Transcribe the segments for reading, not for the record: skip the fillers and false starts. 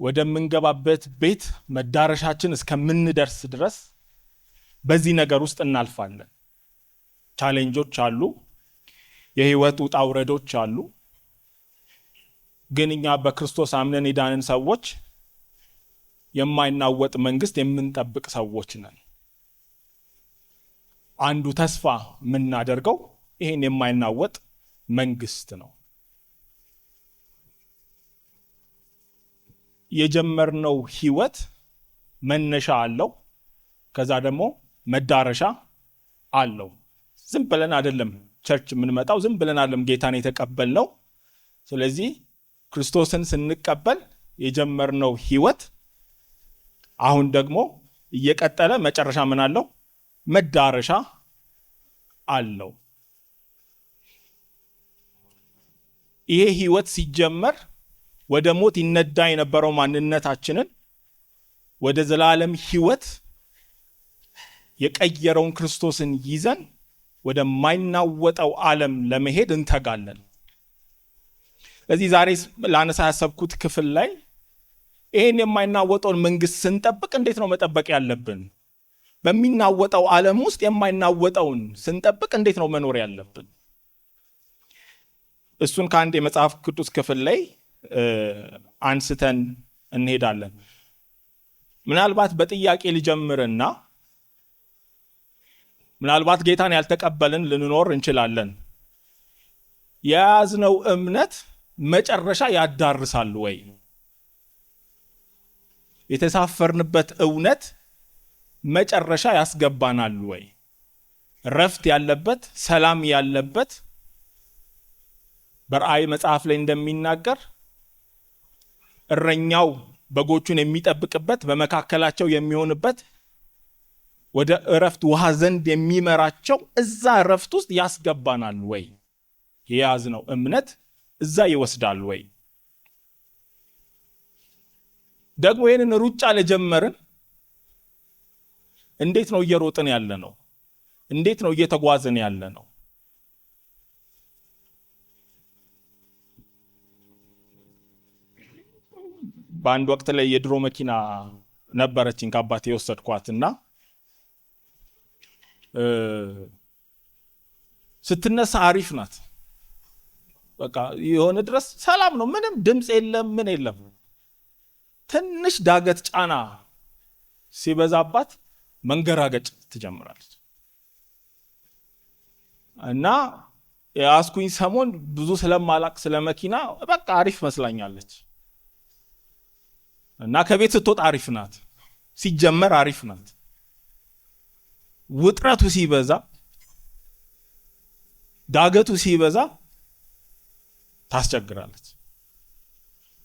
ወደምንገባበት ቤት መዳረሻችን እስከምንደርስ ድረስ በዚህ ነገር ውስጥ እናልፋለን። ቻሌንጆች አሉ፣ የህይወት ውጣ ውረዶች አሉ። ግን እኛ በክርስቶስ አምነን የዳንን ሰዎች የማይናወጥ መንግስት የምንጠብቅ ሰዎች ነን። አንዱ ተስፋ የምናደርገው ይሄን የማይናወጥ መንግስት ነው። የጀመርነው ህይወት መነሻ አለው፣ ከዛ ደግሞ መዳረሻ አለው። ዝም ብለን አይደለም ቸርች የምንመጣው፣ ዝም ብለን አይደለም ጌታን የተቀበልነው። ስለዚህ ክርስቶስን ስንቀበል የጀመርነው ህይወት አሁን ደግሞ እየቀጠለ መጨረሻ ምን አለው? መዳረሻ አለው። ይሄ ህይወት ሲጀመር ወደ ሞት ይነዳ የነበረው ማንነታችንን ወደ ዘላለም ህይወት የቀየረውን ክርስቶስን ይዘን ወደ ማይናወጠው ዓለም ለመሄድ እንተጋለን። ስለዚህ ዛሬ ላነሳ ያሰብኩት ክፍል ላይ ይሄን የማይናወጠውን መንግስት ስንጠብቅ እንዴት ነው መጠበቅ ያለብን? በሚናወጠው ዓለም ውስጥ የማይናወጠውን ስንጠብቅ እንዴት ነው መኖር ያለብን? እሱን ከአንድ የመጽሐፍ ቅዱስ ክፍል ላይ አንስተን እንሄዳለን። ምናልባት በጥያቄ ልጀምርና ምናልባት ጌታን ያልተቀበልን ልንኖር እንችላለን። የያዝነው እምነት መጨረሻ ያዳርሳል ወይ? የተሳፈርንበት እውነት መጨረሻ ያስገባናል ወይ? ረፍት ያለበት፣ ሰላም ያለበት፣ በራእይ መጽሐፍ ላይ እንደሚናገር እረኛው በጎቹን የሚጠብቅበት፣ በመካከላቸው የሚሆንበት፣ ወደ እረፍት ውሃ ዘንድ የሚመራቸው እዛ እረፍት ውስጥ ያስገባናል ወይ? የያዝነው እምነት እዛ ይወስዳል ወይ? ደግሞ ይህንን ሩጫ ለጀመርን እንዴት ነው እየሮጥን ያለ ነው? እንዴት ነው እየተጓዝን ያለ ነው? በአንድ ወቅት ላይ የድሮ መኪና ነበረችኝ ከአባቴ የወሰድኳትና ስትነሳ አሪፍ ናት። በቃ የሆነ ድረስ ሰላም ነው፣ ምንም ድምፅ የለም፣ ምን የለም። ትንሽ ዳገት ጫና ሲበዛባት መንገራገጭ ትጀምራለች። እና የያዝኩኝ ሰሞን ብዙ ስለማላቅ ስለ መኪና በቃ አሪፍ መስላኛለች። እና ከቤት ስትወጣ አሪፍ ናት፣ ሲጀመር አሪፍ ናት። ውጥረቱ ሲበዛ፣ ዳገቱ ሲበዛ ታስቸግራለች።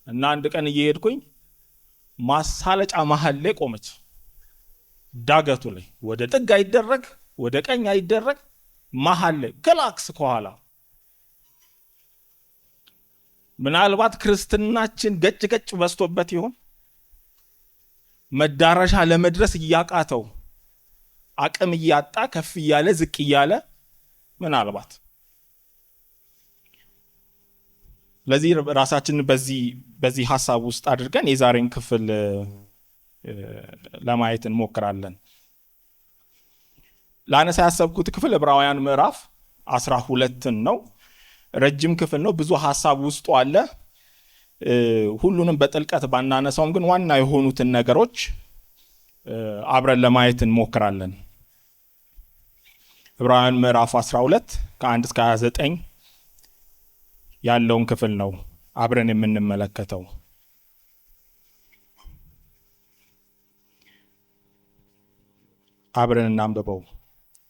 እና አንድ ቀን እየሄድኩኝ ማሳለጫ መሃል ላይ ቆመች። ዳገቱ ላይ ወደ ጥግ አይደረግ፣ ወደ ቀኝ አይደረግ፣ መሃል ላይ ክላክስ ከኋላ። ምናልባት ክርስትናችን ገጭ ገጭ በስቶበት ይሆን? መዳረሻ ለመድረስ እያቃተው፣ አቅም እያጣ፣ ከፍ እያለ ዝቅ እያለ ምናልባት። ለዚህ ራሳችንን በዚህ ሐሳብ ውስጥ አድርገን የዛሬን ክፍል ለማየት እንሞክራለን። ላነሳ ያሰብኩት ክፍል ዕብራውያን ምዕራፍ 12 ነው። ረጅም ክፍል ነው፣ ብዙ ሐሳብ ውስጡ አለ። ሁሉንም በጥልቀት ባናነሳውም ግን ዋና የሆኑትን ነገሮች አብረን ለማየት እንሞክራለን። ዕብራውያን ምዕራፍ 12 ከ1 እስከ 29 ያለውን ክፍል ነው አብረን የምንመለከተው። አብረን እናንብበው።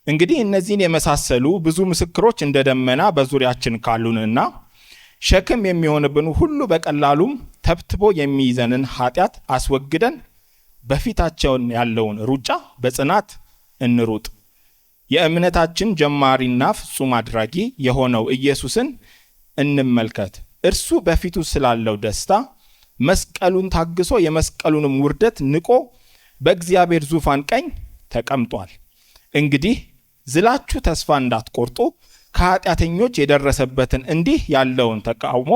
እንግዲህ እነዚህን የመሳሰሉ ብዙ ምስክሮች እንደ ደመና በዙሪያችን ካሉንና ሸክም የሚሆንብን ሁሉ በቀላሉም ተብትቦ የሚይዘንን ኃጢአት አስወግደን በፊታቸውን ያለውን ሩጫ በጽናት እንሩጥ። የእምነታችን ጀማሪና ፍጹም አድራጊ የሆነው ኢየሱስን እንመልከት። እርሱ በፊቱ ስላለው ደስታ መስቀሉን ታግሶ የመስቀሉንም ውርደት ንቆ በእግዚአብሔር ዙፋን ቀኝ ተቀምጧል። እንግዲህ ዝላችሁ ተስፋ እንዳትቆርጡ ከኃጢአተኞች የደረሰበትን እንዲህ ያለውን ተቃውሞ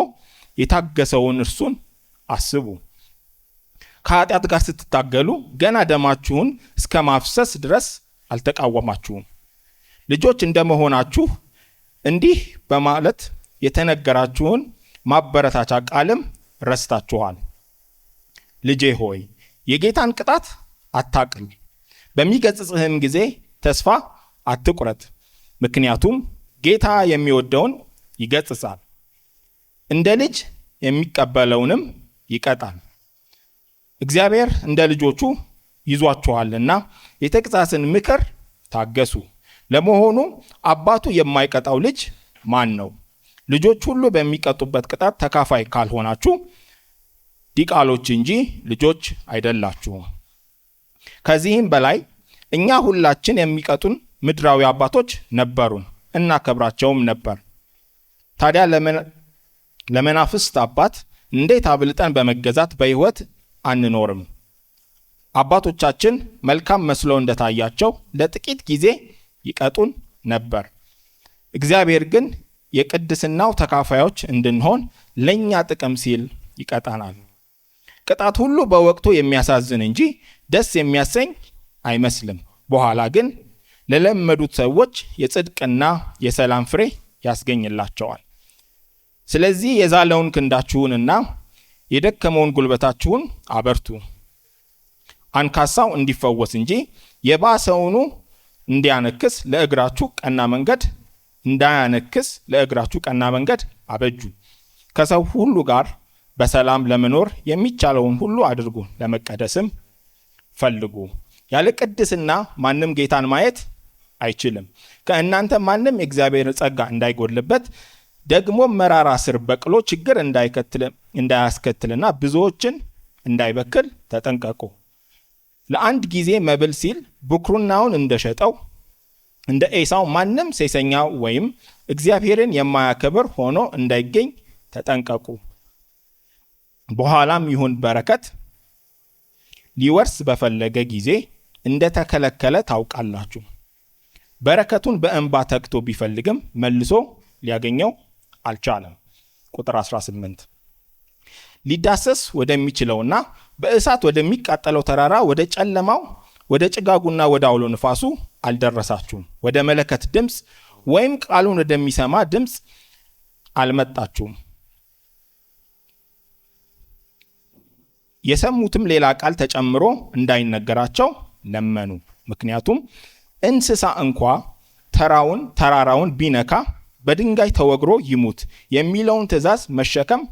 የታገሰውን እርሱን አስቡ። ከኃጢአት ጋር ስትታገሉ ገና ደማችሁን እስከ ማፍሰስ ድረስ አልተቃወማችሁም። ልጆች እንደመሆናችሁ እንዲህ በማለት የተነገራችሁን ማበረታቻ ቃልም ረስታችኋል። ልጄ ሆይ የጌታን ቅጣት አታቅል፣ በሚገስጽህም ጊዜ ተስፋ አትቁረጥ። ምክንያቱም ጌታ የሚወደውን ይገስጻል፣ እንደ ልጅ የሚቀበለውንም ይቀጣል። እግዚአብሔር እንደ ልጆቹ ይዟችኋልና የተግሣጽን ምክር ታገሱ። ለመሆኑ አባቱ የማይቀጣው ልጅ ማን ነው? ልጆች ሁሉ በሚቀጡበት ቅጣት ተካፋይ ካልሆናችሁ ዲቃሎች እንጂ ልጆች አይደላችሁም። ከዚህም በላይ እኛ ሁላችን የሚቀጡን ምድራዊ አባቶች ነበሩን፣ እናከብራቸውም ነበር። ታዲያ ለመናፍስት አባት እንዴት አብልጠን በመገዛት በሕይወት አንኖርም? አባቶቻችን መልካም መስሎ እንደታያቸው ለጥቂት ጊዜ ይቀጡን ነበር። እግዚአብሔር ግን የቅድስናው ተካፋዮች እንድንሆን ለእኛ ጥቅም ሲል ይቀጣናል። ቅጣት ሁሉ በወቅቱ የሚያሳዝን እንጂ ደስ የሚያሰኝ አይመስልም። በኋላ ግን ለለመዱት ሰዎች የጽድቅና የሰላም ፍሬ ያስገኝላቸዋል። ስለዚህ የዛለውን ክንዳችሁንና የደከመውን ጉልበታችሁን አበርቱ። አንካሳው እንዲፈወስ እንጂ የባሰውኑ እንዳያነክስ ለእግራችሁ ቀና መንገድ አበጁ። ከሰው ሁሉ ጋር በሰላም ለመኖር የሚቻለውን ሁሉ አድርጉ፣ ለመቀደስም ፈልጉ። ያለ ቅድስና ማንም ጌታን ማየት አይችልም። ከእናንተ ማንም የእግዚአብሔር ጸጋ እንዳይጎድልበት ደግሞ መራራ ስር በቅሎ ችግር እንዳያስከትልና ብዙዎችን እንዳይበክል ተጠንቀቁ። ለአንድ ጊዜ መብል ሲል ብኩርናውን እንደሸጠው እንደ ኤሳው ማንም ሴሰኛ ወይም እግዚአብሔርን የማያከብር ሆኖ እንዳይገኝ ተጠንቀቁ። በኋላም ይሁን በረከት ሊወርስ በፈለገ ጊዜ እንደተከለከለ ታውቃላችሁ። በረከቱን በእንባ ተግቶ ቢፈልግም መልሶ ሊያገኘው አልቻለም። ቁጥር 18 ሊዳሰስ ወደሚችለውና በእሳት ወደሚቃጠለው ተራራ ወደ ጨለማው ወደ ጭጋጉና ወደ አውሎ ንፋሱ አልደረሳችሁም። ወደ መለከት ድምፅ ወይም ቃሉን ወደሚሰማ ድምፅ አልመጣችሁም። የሰሙትም ሌላ ቃል ተጨምሮ እንዳይነገራቸው ለመኑ። ምክንያቱም እንስሳ እንኳ ተራራውን ቢነካ በድንጋይ ተወግሮ ይሙት የሚለውን ትእዛዝ መሸከም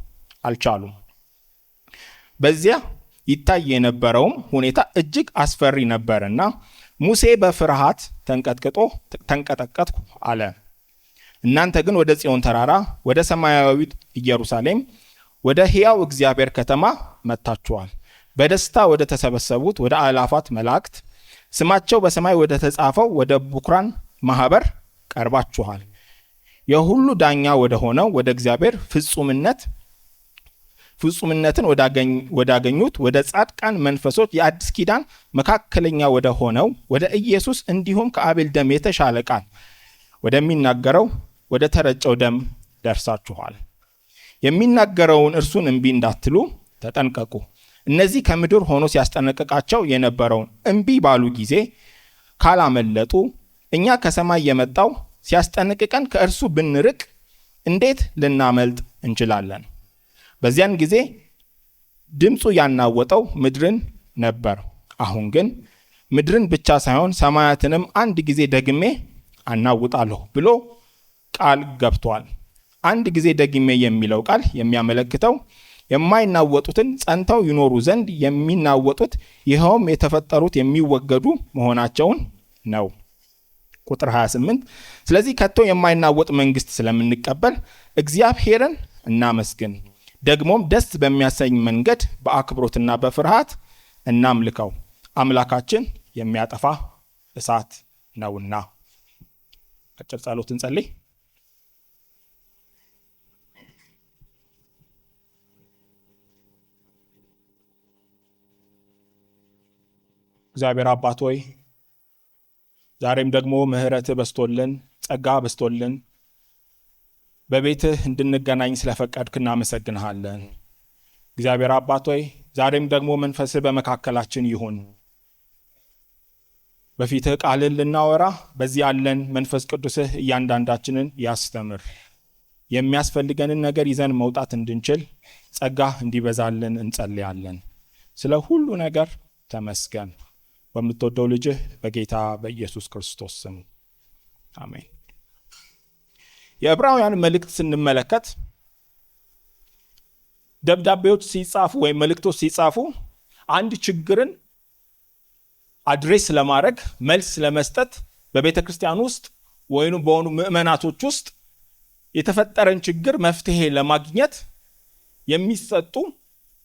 አልቻሉም። በዚያ ይታይ የነበረውም ሁኔታ እጅግ አስፈሪ ነበርና ሙሴ በፍርሃት ተንቀጠቀጥኩ አለ። እናንተ ግን ወደ ጽዮን ተራራ፣ ወደ ሰማያዊት ኢየሩሳሌም፣ ወደ ሕያው እግዚአብሔር ከተማ መጥታችኋል። በደስታ ወደ ተሰበሰቡት ወደ አእላፋት መላእክት፣ ስማቸው በሰማይ ወደ ተጻፈው ወደ ብኩራን ማህበር ቀርባችኋል። የሁሉ ዳኛ ወደ ሆነው ወደ እግዚአብሔር ፍጹምነትን ወዳገኙት ወደ ጻድቃን መንፈሶች የአዲስ ኪዳን መካከለኛ ወደ ሆነው ወደ ኢየሱስ እንዲሁም ከአቤል ደም የተሻለ ቃል ወደሚናገረው ወደ ተረጨው ደም ደርሳችኋል። የሚናገረውን እርሱን እምቢ እንዳትሉ ተጠንቀቁ። እነዚህ ከምድር ሆኖ ሲያስጠነቅቃቸው የነበረውን እምቢ ባሉ ጊዜ ካላመለጡ እኛ ከሰማይ የመጣው ሲያስጠነቅቀን ከእርሱ ብንርቅ እንዴት ልናመልጥ እንችላለን? በዚያን ጊዜ ድምፁ ያናወጠው ምድርን ነበር። አሁን ግን ምድርን ብቻ ሳይሆን ሰማያትንም አንድ ጊዜ ደግሜ አናውጣለሁ ብሎ ቃል ገብቷል። አንድ ጊዜ ደግሜ የሚለው ቃል የሚያመለክተው የማይናወጡትን ጸንተው ይኖሩ ዘንድ የሚናወጡት ይኸውም የተፈጠሩት የሚወገዱ መሆናቸውን ነው። ቁጥር 28 ስለዚህ ከቶ የማይናወጥ መንግስት ስለምንቀበል እግዚአብሔርን እናመስግን፣ ደግሞም ደስ በሚያሰኝ መንገድ በአክብሮትና በፍርሃት እናምልከው፣ አምላካችን የሚያጠፋ እሳት ነውና። አጭር ጸሎት እንጸልይ። እግዚአብሔር አባት ሆይ ዛሬም ደግሞ ምሕረትህ በስቶልን ጸጋ በስቶልን በቤትህ እንድንገናኝ ስለፈቀድክ እናመሰግንሃለን። እግዚአብሔር አባት ሆይ ዛሬም ደግሞ መንፈስህ በመካከላችን ይሁን። በፊትህ ቃልን ልናወራ በዚህ ያለን መንፈስ ቅዱስህ እያንዳንዳችንን ያስተምር። የሚያስፈልገንን ነገር ይዘን መውጣት እንድንችል ጸጋ እንዲበዛልን እንጸልያለን። ስለ ሁሉ ነገር ተመስገን። በምትወደው ልጅህ በጌታ በኢየሱስ ክርስቶስ ስም አሜን። የዕብራውያን መልእክት ስንመለከት ደብዳቤዎች ሲጻፉ ወይም መልእክቶች ሲጻፉ አንድ ችግርን አድሬስ ለማድረግ መልስ ለመስጠት በቤተ ክርስቲያን ውስጥ ወይም በሆኑ ምዕመናቶች ውስጥ የተፈጠረን ችግር መፍትሄ ለማግኘት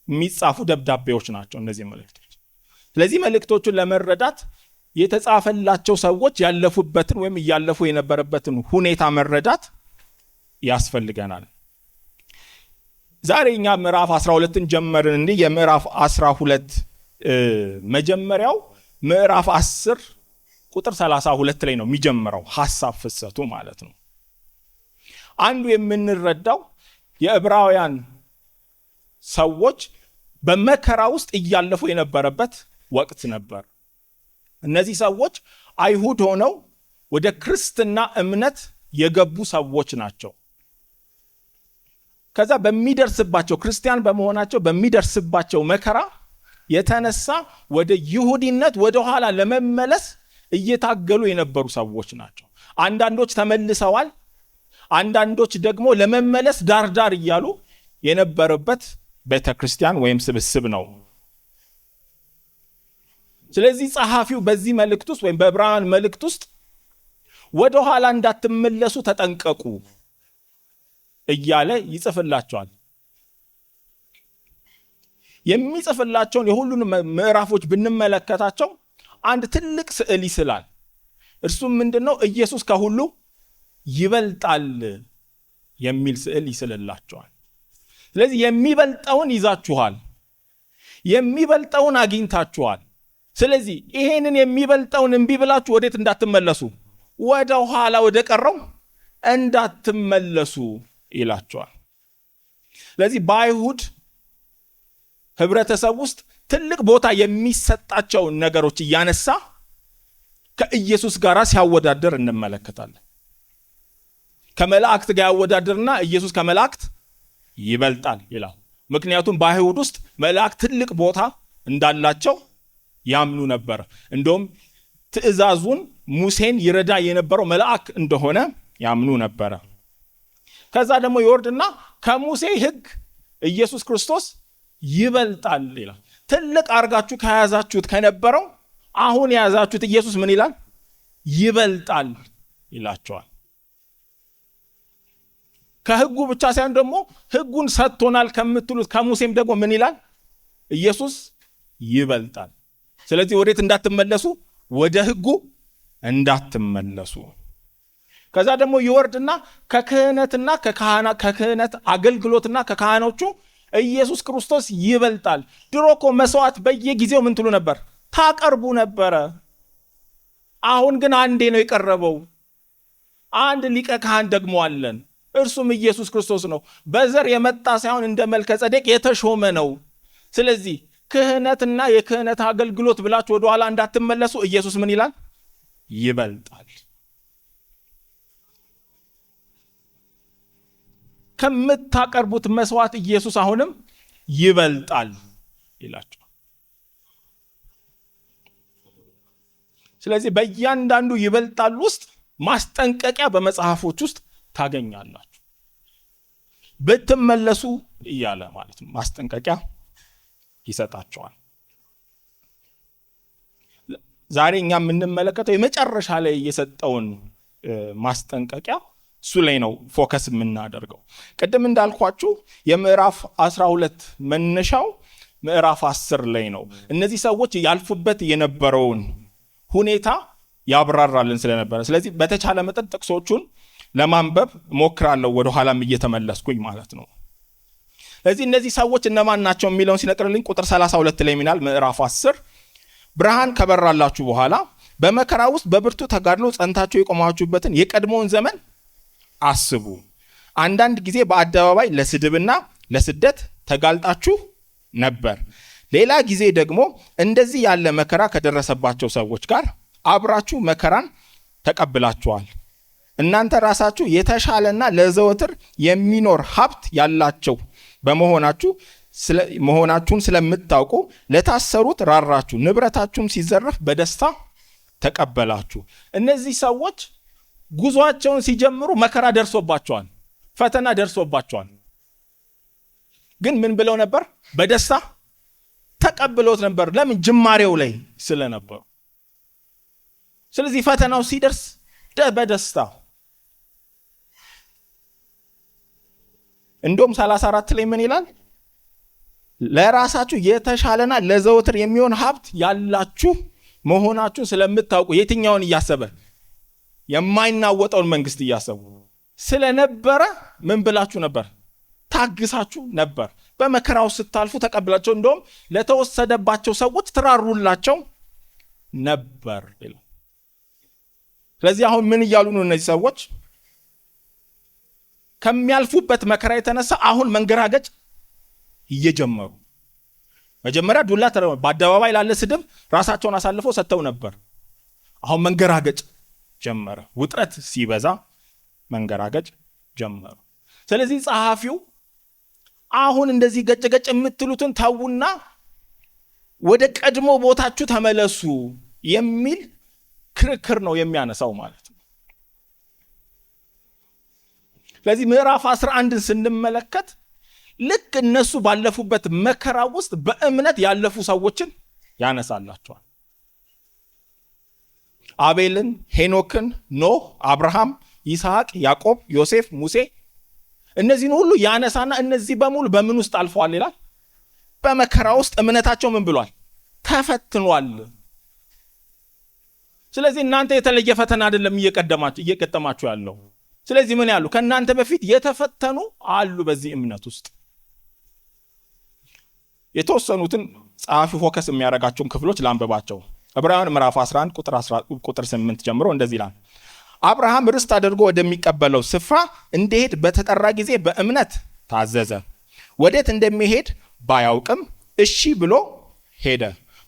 የሚጻፉ ደብዳቤዎች ናቸው እነዚህ መልእክቶች። ስለዚህ መልእክቶቹን ለመረዳት የተጻፈላቸው ሰዎች ያለፉበትን ወይም እያለፉ የነበረበትን ሁኔታ መረዳት ያስፈልገናል። ዛሬ እኛ ምዕራፍ 12ን ጀመርን። እንዲህ የምዕራፍ 12 መጀመሪያው ምዕራፍ 10 ቁጥር 32 ላይ ነው የሚጀምረው ሐሳብ ፍሰቱ ማለት ነው። አንዱ የምንረዳው የዕብራውያን ሰዎች በመከራ ውስጥ እያለፉ የነበረበት ወቅት ነበር። እነዚህ ሰዎች አይሁድ ሆነው ወደ ክርስትና እምነት የገቡ ሰዎች ናቸው። ከዛ በሚደርስባቸው ክርስቲያን በመሆናቸው በሚደርስባቸው መከራ የተነሳ ወደ ይሁዲነት ወደ ኋላ ለመመለስ እየታገሉ የነበሩ ሰዎች ናቸው። አንዳንዶች ተመልሰዋል፣ አንዳንዶች ደግሞ ለመመለስ ዳርዳር እያሉ የነበረበት ቤተ ክርስቲያን ወይም ስብስብ ነው። ስለዚህ ጸሐፊው በዚህ መልእክት ውስጥ ወይም በዕብራውያን መልእክት ውስጥ ወደ ኋላ እንዳትመለሱ ተጠንቀቁ እያለ ይጽፍላቸዋል። የሚጽፍላቸውን የሁሉንም ምዕራፎች ብንመለከታቸው አንድ ትልቅ ስዕል ይስላል። እርሱም ምንድነው? ኢየሱስ ከሁሉ ይበልጣል የሚል ስዕል ይስልላቸዋል። ስለዚህ የሚበልጠውን ይዛችኋል፣ የሚበልጠውን አግኝታችኋል። ስለዚህ ይሄንን የሚበልጠውን እምቢ ብላችሁ ወዴት እንዳትመለሱ፣ ወደ ኋላ ወደ ቀረው እንዳትመለሱ ይላቸዋል። ስለዚህ በአይሁድ ህብረተሰብ ውስጥ ትልቅ ቦታ የሚሰጣቸውን ነገሮች እያነሳ ከኢየሱስ ጋር ሲያወዳደር እንመለከታለን። ከመላእክት ጋር ያወዳደርና ኢየሱስ ከመላእክት ይበልጣል ይላል። ምክንያቱም በአይሁድ ውስጥ መላእክት ትልቅ ቦታ እንዳላቸው ያምኑ ነበር። እንደውም ትእዛዙን ሙሴን ይረዳ የነበረው መልአክ እንደሆነ ያምኑ ነበረ። ከዛ ደግሞ ይወርድና ከሙሴ ሕግ ኢየሱስ ክርስቶስ ይበልጣል ይላል። ትልቅ አርጋችሁ ከያዛችሁት ከነበረው አሁን የያዛችሁት ኢየሱስ ምን ይላል? ይበልጣል ይላቸዋል። ከሕጉ ብቻ ሳይሆን ደግሞ ሕጉን ሰጥቶናል ከምትሉት ከሙሴም ደግሞ ምን ይላል? ኢየሱስ ይበልጣል። ስለዚህ ወዴት እንዳትመለሱ? ወደ ሕጉ እንዳትመለሱ። ከዛ ደግሞ ይወርድና ከክህነትና ከክህነት አገልግሎትና ከካህኖቹ ኢየሱስ ክርስቶስ ይበልጣል። ድሮ እኮ መስዋዕት በየጊዜው ምን ትሉ ነበር? ታቀርቡ ነበረ። አሁን ግን አንዴ ነው የቀረበው። አንድ ሊቀ ካህን ደግሞ አለን፣ እርሱም ኢየሱስ ክርስቶስ ነው። በዘር የመጣ ሳይሆን እንደ መልከ ጼዴቅ የተሾመ ነው። ስለዚህ ክህነትና የክህነት አገልግሎት ብላችሁ ወደ ኋላ እንዳትመለሱ። ኢየሱስ ምን ይላል? ይበልጣል። ከምታቀርቡት መስዋዕት ኢየሱስ አሁንም ይበልጣል ይላቸዋል። ስለዚህ በእያንዳንዱ ይበልጣል ውስጥ ማስጠንቀቂያ በመጽሐፎች ውስጥ ታገኛላችሁ። ብትመለሱ እያለ ማለት ነው ማስጠንቀቂያ ይሰጣቸዋል። ዛሬ እኛ የምንመለከተው የመጨረሻ ላይ የሰጠውን ማስጠንቀቂያ እሱ ላይ ነው ፎከስ የምናደርገው። ቅድም እንዳልኳችሁ የምዕራፍ 12 መነሻው ምዕራፍ 10 ላይ ነው። እነዚህ ሰዎች ያልፉበት የነበረውን ሁኔታ ያብራራልን ስለነበረ፣ ስለዚህ በተቻለ መጠን ጥቅሶቹን ለማንበብ ሞክራለሁ፣ ወደ ኋላም እየተመለስኩኝ ማለት ነው። ስለዚህ እነዚህ ሰዎች እነማን ናቸው የሚለውን ሲነቅርልኝ ቁጥር 32 ላይ ሚናል ምዕራፍ 10 ብርሃን ከበራላችሁ በኋላ በመከራ ውስጥ በብርቱ ተጋድሎ ጸንታችሁ የቆማችሁበትን የቀድሞውን ዘመን አስቡ። አንዳንድ ጊዜ በአደባባይ ለስድብና ለስደት ተጋልጣችሁ ነበር። ሌላ ጊዜ ደግሞ እንደዚህ ያለ መከራ ከደረሰባቸው ሰዎች ጋር አብራችሁ መከራን ተቀብላችኋል። እናንተ ራሳችሁ የተሻለና ለዘወትር የሚኖር ሀብት ያላቸው መሆናችሁን ስለምታውቁ ለታሰሩት ራራችሁ፣ ንብረታችሁም ሲዘረፍ በደስታ ተቀበላችሁ። እነዚህ ሰዎች ጉዟቸውን ሲጀምሩ መከራ ደርሶባቸዋል፣ ፈተና ደርሶባቸዋል። ግን ምን ብለው ነበር? በደስታ ተቀብለውት ነበር። ለምን? ጅማሬው ላይ ስለነበሩ። ስለዚህ ፈተናው ሲደርስ በደስታ እንደውም 34 ላይ ምን ይላል? ለራሳችሁ የተሻለና ለዘወትር የሚሆን ሀብት ያላችሁ መሆናችሁ ስለምታውቁ። የትኛውን እያሰበ? የማይናወጠውን መንግስት እያሰቡ ስለነበረ ምን ብላችሁ ነበር? ታግሳችሁ ነበር። በመከራው ስታልፉ ተቀብላቸው፣ እንደውም ለተወሰደባቸው ሰዎች ትራሩላቸው ነበር ይላል። ስለዚህ አሁን ምን እያሉ ነው እነዚህ ሰዎች? ከሚያልፉበት መከራ የተነሳ አሁን መንገራገጭ እየጀመሩ። መጀመሪያ ዱላ በአደባባይ ላለ ስድብ ራሳቸውን አሳልፈው ሰጥተው ነበር። አሁን መንገራገጭ ጀመረ። ውጥረት ሲበዛ መንገራገጭ ጀመሩ። ስለዚህ ጸሐፊው አሁን እንደዚህ ገጭ የምትሉትን ተዉና ወደ ቀድሞ ቦታችሁ ተመለሱ የሚል ክርክር ነው የሚያነሳው ማለት ነው። ስለዚህ ምዕራፍ 11ን ስንመለከት ልክ እነሱ ባለፉበት መከራ ውስጥ በእምነት ያለፉ ሰዎችን ያነሳላቸዋል። አቤልን፣ ሄኖክን፣ ኖህ፣ አብርሃም፣ ይስሐቅ፣ ያዕቆብ፣ ዮሴፍ፣ ሙሴ፣ እነዚህን ሁሉ ያነሳና እነዚህ በሙሉ በምን ውስጥ አልፈዋል ይላል? በመከራ ውስጥ እምነታቸው ምን ብሏል? ተፈትኗል። ስለዚህ እናንተ የተለየ ፈተና አይደለም እየቀጠማችሁ ያለው። ስለዚህ ምን ያሉ? ከእናንተ በፊት የተፈተኑ አሉ በዚህ እምነት ውስጥ። የተወሰኑትን ጸሐፊ ፎከስ የሚያደርጋቸውን ክፍሎች ላንብባቸው። ዕብራውያን ምዕራፍ 11 ቁጥር 8 ጀምሮ እንደዚህ ይላል። አብርሃም ርስት አድርጎ ወደሚቀበለው ስፍራ እንዲሄድ በተጠራ ጊዜ በእምነት ታዘዘ። ወዴት እንደሚሄድ ባያውቅም እሺ ብሎ ሄደ።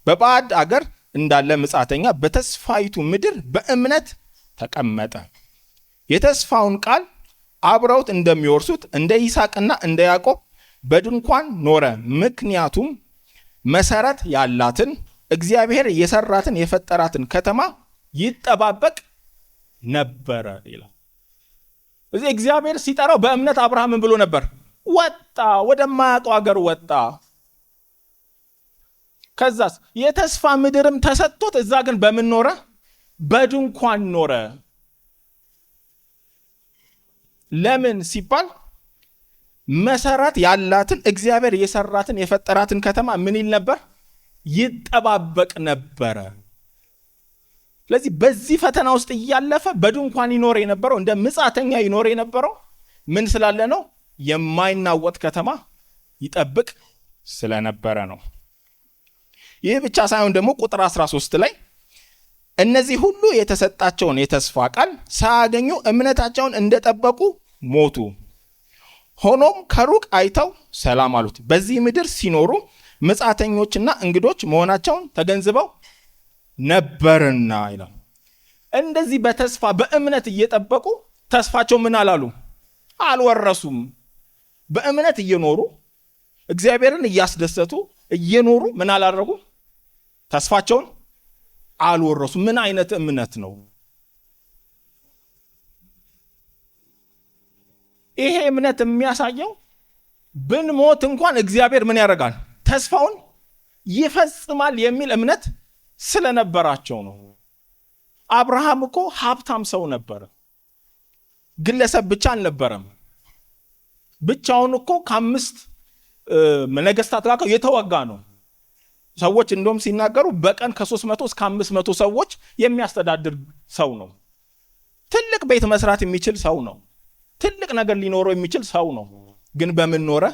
በባዕድ አገር እንዳለ ምጻተኛ በተስፋይቱ ምድር በእምነት ተቀመጠ። የተስፋውን ቃል አብረውት እንደሚወርሱት እንደ ይስሐቅና እንደ ያዕቆብ በድንኳን ኖረ። ምክንያቱም መሰረት ያላትን እግዚአብሔር የሰራትን የፈጠራትን ከተማ ይጠባበቅ ነበረ ይላል። እዚህ እግዚአብሔር ሲጠራው በእምነት አብርሃምን ብሎ ነበር። ወጣ፣ ወደማያውቀው ሀገር ወጣ። ከዛስ የተስፋ ምድርም ተሰጥቶት እዛ ግን በምን ኖረ? በድንኳን ኖረ። ለምን ሲባል መሰረት ያላትን እግዚአብሔር የሰራትን የፈጠራትን ከተማ ምን ይል ነበር? ይጠባበቅ ነበረ። ስለዚህ በዚህ ፈተና ውስጥ እያለፈ በድንኳን ይኖር የነበረው እንደ ምጻተኛ ይኖር የነበረው ምን ስላለ ነው? የማይናወጥ ከተማ ይጠብቅ ስለነበረ ነው። ይህ ብቻ ሳይሆን ደግሞ ቁጥር 13 ላይ እነዚህ ሁሉ የተሰጣቸውን የተስፋ ቃል ሳያገኙ እምነታቸውን እንደጠበቁ ሞቱ። ሆኖም ከሩቅ አይተው ሰላም አሉት። በዚህ ምድር ሲኖሩ ምጻተኞችና እንግዶች መሆናቸውን ተገንዝበው ነበርና ይላል። እንደዚህ በተስፋ በእምነት እየጠበቁ ተስፋቸው ምን አላሉ? አልወረሱም። በእምነት እየኖሩ እግዚአብሔርን እያስደሰቱ እየኖሩ ምን አላደረጉ? ተስፋቸውን አልወረሱ። ምን አይነት እምነት ነው ይሄ? እምነት የሚያሳየው ብንሞት እንኳን እግዚአብሔር ምን ያደርጋል? ተስፋውን ይፈጽማል የሚል እምነት ስለነበራቸው ነው። አብርሃም እኮ ሀብታም ሰው ነበረ። ግለሰብ ብቻ አልነበረም። ብቻውን እኮ ከ5 ነገስታት ጋር የተዋጋ ነው። ሰዎች እንደውም ሲናገሩ በቀን ከ300 እስከ 500 ሰዎች የሚያስተዳድር ሰው ነው። ትልቅ ቤት መስራት የሚችል ሰው ነው። ትልቅ ነገር ሊኖረው የሚችል ሰው ነው። ግን በምን ኖረ?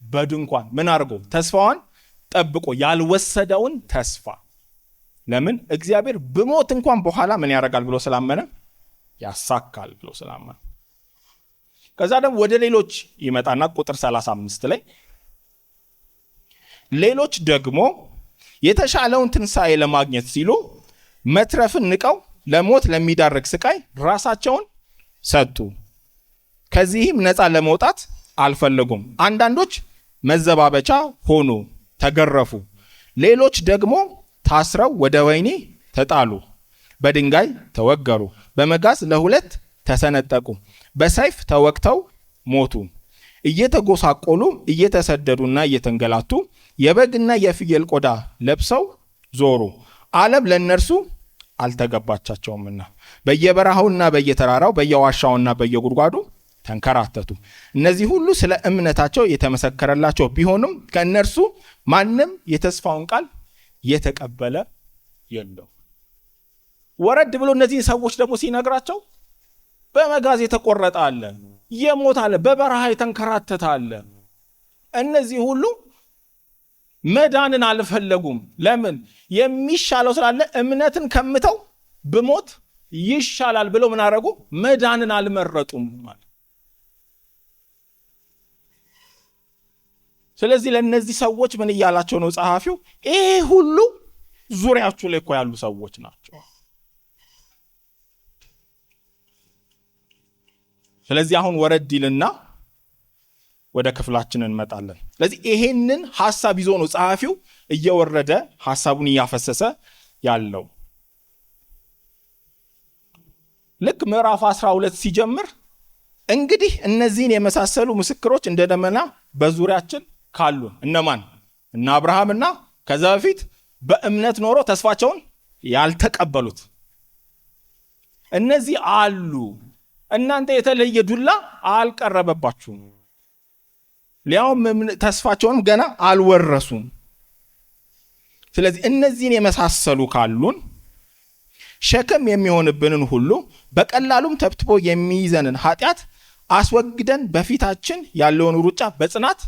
በድንኳን። ምን አድርጎ? ተስፋዋን ጠብቆ ያልወሰደውን ተስፋ። ለምን? እግዚአብሔር ብሞት እንኳን በኋላ ምን ያደርጋል ብሎ ስላመነ፣ ያሳካል ብሎ ስላመነ። ከዛ ደግሞ ወደ ሌሎች ይመጣና ቁጥር 35 ላይ ሌሎች ደግሞ የተሻለውን ትንሣኤ ለማግኘት ሲሉ መትረፍን ንቀው ለሞት ለሚዳረግ ስቃይ ራሳቸውን ሰጡ። ከዚህም ነፃ ለመውጣት አልፈለጉም። አንዳንዶች መዘባበቻ ሆኑ፣ ተገረፉ። ሌሎች ደግሞ ታስረው ወደ ወህኒ ተጣሉ፣ በድንጋይ ተወገሩ፣ በመጋዝ ለሁለት ተሰነጠቁ፣ በሰይፍ ተወግተው ሞቱ። እየተጎሳቆሉ እየተሰደዱና እየተንገላቱ የበግና የፍየል ቆዳ ለብሰው ዞሩ፣ ዓለም ለእነርሱ አልተገባቻቸውምና። በየበረሃውና በየተራራው በየዋሻውና በየጉድጓዱ ተንከራተቱ። እነዚህ ሁሉ ስለ እምነታቸው የተመሰከረላቸው ቢሆንም ከእነርሱ ማንም የተስፋውን ቃል የተቀበለ የለው። ወረድ ብሎ እነዚህን ሰዎች ደግሞ ሲነግራቸው በመጋዝ የተቆረጠ አለ፣ የሞት አለ፣ በበረሃ የተንከራተተ አለ። እነዚህ ሁሉ መዳንን አልፈለጉም። ለምን? የሚሻለው ስላለ እምነትን ከምተው ብሞት ይሻላል ብለው ምን አደረጉ? መዳንን አልመረጡም ማለት። ስለዚህ ለእነዚህ ሰዎች ምን እያላቸው ነው ጸሐፊው? ይሄ ሁሉ ዙሪያችሁ ላይ እኮ ያሉ ሰዎች ናቸው። ስለዚህ አሁን ወረድ ይልና ወደ ክፍላችን እንመጣለን። ስለዚህ ይሄንን ሐሳብ ይዞ ነው ጸሐፊው እየወረደ ሐሳቡን እያፈሰሰ ያለው። ልክ ምዕራፍ 12 ሲጀምር እንግዲህ እነዚህን የመሳሰሉ ምስክሮች እንደ ደመና በዙሪያችን ካሉ እነማን? እነ አብርሃምና ከዛ በፊት በእምነት ኖሮ ተስፋቸውን ያልተቀበሉት እነዚህ አሉ። እናንተ የተለየ ዱላ አልቀረበባችሁም፣ ሊያውም ተስፋቸውንም ገና አልወረሱም። ስለዚህ እነዚህን የመሳሰሉ ካሉን ሸክም የሚሆንብንን ሁሉ በቀላሉም ተብትቦ የሚይዘንን ኃጢአት አስወግደን በፊታችን ያለውን ሩጫ በጽናት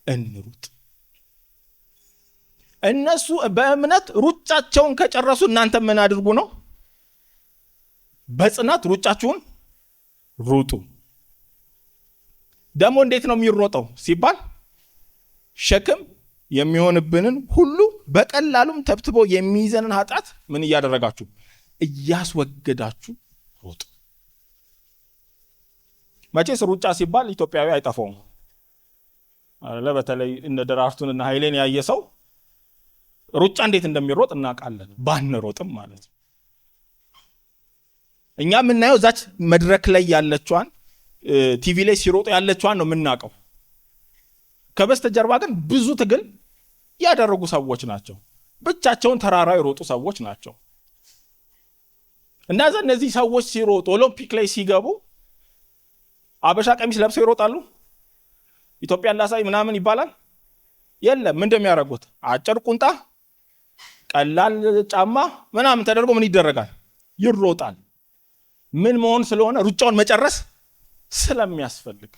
እንሩጥ። እነሱ በእምነት ሩጫቸውን ከጨረሱ እናንተ ምን አድርጉ ነው? በጽናት ሩጫችሁን ሩጡ። ደግሞ እንዴት ነው የሚሮጠው ሲባል ሸክም የሚሆንብንን ሁሉ በቀላሉም ተብትቦ የሚይዘንን ኃጢአት ምን እያደረጋችሁ? እያስወገዳችሁ ሩጡ። መቼስ ሩጫ ሲባል ኢትዮጵያዊ አይጠፋውም አለ። በተለይ እንደ ደራርቱንና ኃይሌን ያየ ሰው ሩጫ እንዴት እንደሚሮጥ እናውቃለን፣ ባንሮጥም ማለት ነው። እኛ የምናየው እዛች መድረክ ላይ ያለችዋን ቲቪ ላይ ሲሮጡ ያለችዋን ነው የምናውቀው። ከበስተጀርባ ግን ብዙ ትግል ያደረጉ ሰዎች ናቸው። ብቻቸውን ተራራ የሮጡ ሰዎች ናቸው። እና እነዚህ ሰዎች ሲሮጡ ኦሎምፒክ ላይ ሲገቡ አበሻ ቀሚስ ለብሰው ይሮጣሉ? ኢትዮጵያን ላሳይ ምናምን ይባላል? የለም። ምን እንደሚያደርጉት አጭር ቁንጣ፣ ቀላል ጫማ ምናምን ተደርጎ ምን ይደረጋል? ይሮጣል። ምን መሆን ስለሆነ? ሩጫውን መጨረስ ስለሚያስፈልግ።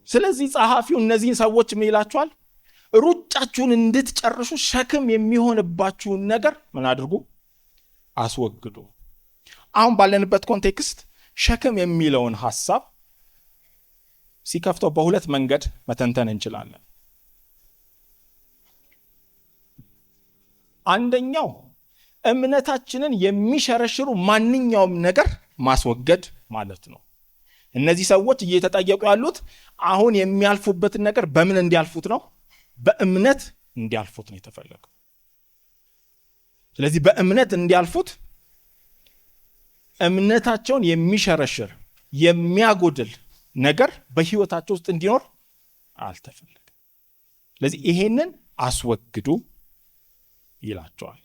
ስለዚህ ጸሐፊው እነዚህን ሰዎች ምን ይላቸዋል? ሩጫችሁን እንድትጨርሱ ሸክም የሚሆንባችሁን ነገር ምን አድርጉ? አስወግዱ። አሁን ባለንበት ኮንቴክስት ሸክም የሚለውን ሐሳብ ሲከፍተው በሁለት መንገድ መተንተን እንችላለን። አንደኛው እምነታችንን የሚሸረሽሩ ማንኛውም ነገር ማስወገድ ማለት ነው። እነዚህ ሰዎች እየተጠየቁ ያሉት አሁን የሚያልፉበትን ነገር በምን እንዲያልፉት ነው? በእምነት እንዲያልፉት ነው የተፈለገው። ስለዚህ በእምነት እንዲያልፉት እምነታቸውን የሚሸረሽር የሚያጎድል ነገር በህይወታቸው ውስጥ እንዲኖር አልተፈለገም። ስለዚህ ይሄንን አስወግዱ ይላቸዋል።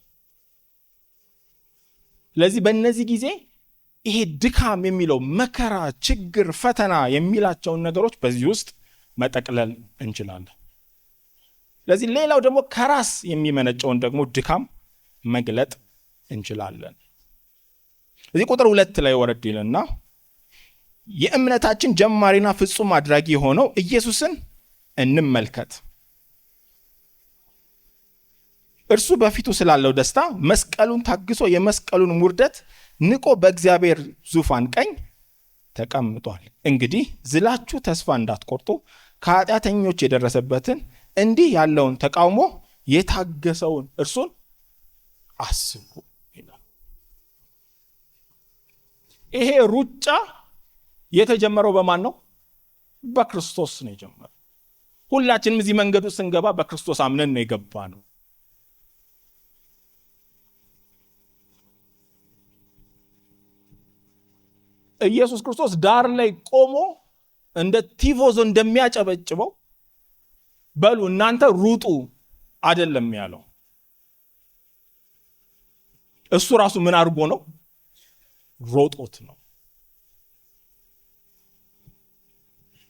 ስለዚህ በእነዚህ ጊዜ ይሄ ድካም የሚለው መከራ፣ ችግር፣ ፈተና የሚላቸውን ነገሮች በዚህ ውስጥ መጠቅለል እንችላለን። ስለዚህ ሌላው ደግሞ ከራስ የሚመነጨውን ደግሞ ድካም መግለጥ እንችላለን። እዚህ ቁጥር 2 ላይ ወረድ ይልና የእምነታችን ጀማሪና ፍጹም አድራጊ የሆነው ኢየሱስን እንመልከት። እርሱ በፊቱ ስላለው ደስታ መስቀሉን ታግሶ የመስቀሉን ውርደት ንቆ በእግዚአብሔር ዙፋን ቀኝ ተቀምጧል። እንግዲህ ዝላችሁ ተስፋ እንዳትቆርጡ ከኃጢአተኞች የደረሰበትን እንዲህ ያለውን ተቃውሞ የታገሰውን እርሱን አስቡ ይላል። ይሄ ሩጫ የተጀመረው በማን ነው? በክርስቶስ ነው የጀመረው። ሁላችንም እዚህ መንገዱ ስንገባ በክርስቶስ አምነን ነው የገባ ነው። ኢየሱስ ክርስቶስ ዳር ላይ ቆሞ እንደ ቲፎዞ እንደሚያጨበጭበው በሉ እናንተ ሩጡ አይደለም ያለው። እሱ ራሱ ምን አድርጎ ነው? ሮጦት ነው።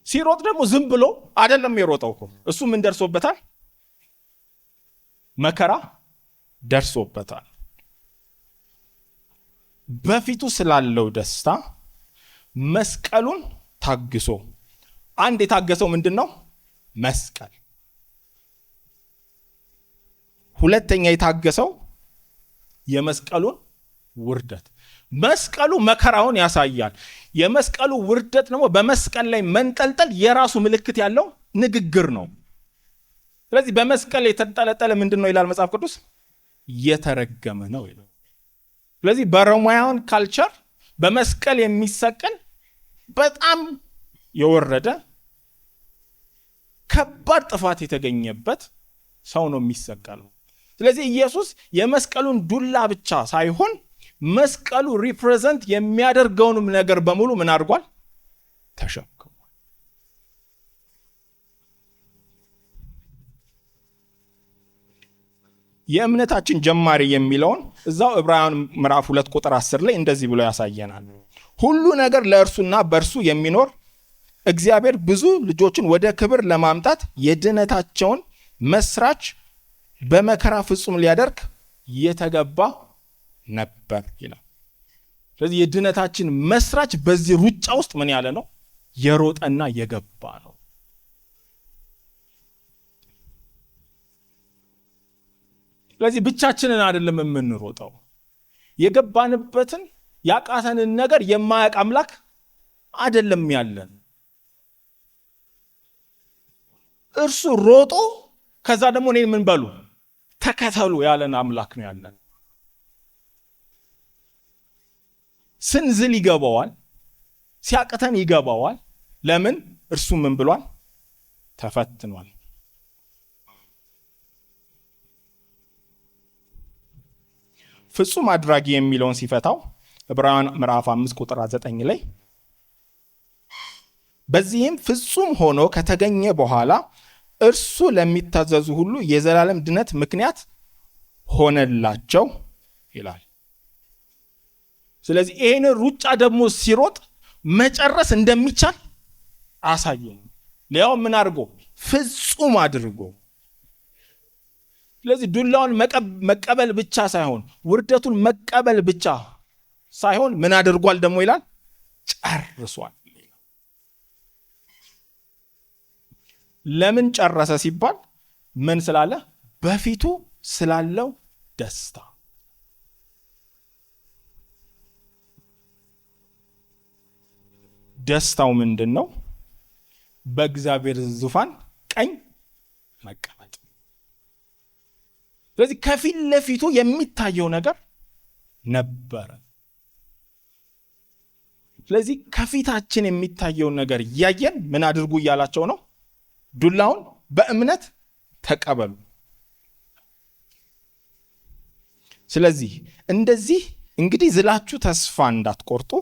ሲሮጥ ደግሞ ዝም ብሎ አይደለም የሮጠው እኮ። እሱ ምን ደርሶበታል? መከራ ደርሶበታል። በፊቱ ስላለው ደስታ መስቀሉን ታግሶ፣ አንድ የታገሰው ምንድን ነው? መስቀል። ሁለተኛ የታገሰው የመስቀሉን ውርደት። መስቀሉ መከራውን ያሳያል። የመስቀሉ ውርደት ደግሞ በመስቀል ላይ መንጠልጠል የራሱ ምልክት ያለው ንግግር ነው። ስለዚህ በመስቀል የተንጠለጠለ ምንድን ነው ይላል መጽሐፍ ቅዱስ? የተረገመ ነው ይላል። ስለዚህ በሮማውያን ካልቸር በመስቀል የሚሰቀል በጣም የወረደ ከባድ ጥፋት የተገኘበት ሰው ነው የሚሰቀለው። ስለዚህ ኢየሱስ የመስቀሉን ዱላ ብቻ ሳይሆን መስቀሉ ሪፕሬዘንት የሚያደርገውንም ነገር በሙሉ ምን አድርጓል? ተሸክሟል። የእምነታችን ጀማሪ የሚለውን እዛው ዕብራውያን ምዕራፍ 2 ቁጥር 10 ላይ እንደዚህ ብሎ ያሳየናል። ሁሉ ነገር ለእርሱና በእርሱ የሚኖር እግዚአብሔር ብዙ ልጆችን ወደ ክብር ለማምጣት የድነታቸውን መስራች በመከራ ፍጹም ሊያደርግ የተገባ ነበር ይላል። ስለዚህ የድነታችን መስራች በዚህ ሩጫ ውስጥ ምን ያለ ነው? የሮጠና የገባ ነው። ስለዚህ ብቻችንን አይደለም የምንሮጠው። የገባንበትን ያቃተንን ነገር የማያውቅ አምላክ አይደለም ያለን። እርሱ ሮጦ ከዛ ደግሞ እኔን ምን በሉ ተከተሉ ያለን አምላክ ነው ያለን። ስንዝል ይገባዋል፣ ሲያቅተን ይገባዋል። ለምን? እርሱ ምን ብሏል? ተፈትኗል። ፍጹም አድራጊ የሚለውን ሲፈታው ዕብራውያን ምዕራፍ 5 ቁጥር 9 ላይ በዚህም ፍጹም ሆኖ ከተገኘ በኋላ እርሱ ለሚታዘዙ ሁሉ የዘላለም ድነት ምክንያት ሆነላቸው ይላል። ስለዚህ ይህን ሩጫ ደግሞ ሲሮጥ መጨረስ እንደሚቻል አሳየን። ሊያው ምን አድርጎ? ፍጹም አድርጎ። ስለዚህ ዱላውን መቀበል ብቻ ሳይሆን ውርደቱን መቀበል ብቻ ሳይሆን ምን አድርጓል ደግሞ ይላል? ጨርሷል። ለምን ጨረሰ ሲባል ምን ስላለ? በፊቱ ስላለው ደስታ። ደስታው ምንድን ነው? በእግዚአብሔር ዙፋን ቀኝ መቀመጥ። ስለዚህ ከፊት ለፊቱ የሚታየው ነገር ነበረ። ስለዚህ ከፊታችን የሚታየውን ነገር እያየን ምን አድርጉ እያላቸው ነው? ዱላውን በእምነት ተቀበሉ። ስለዚህ እንደዚህ እንግዲህ ዝላችሁ ተስፋ እንዳትቆርጡ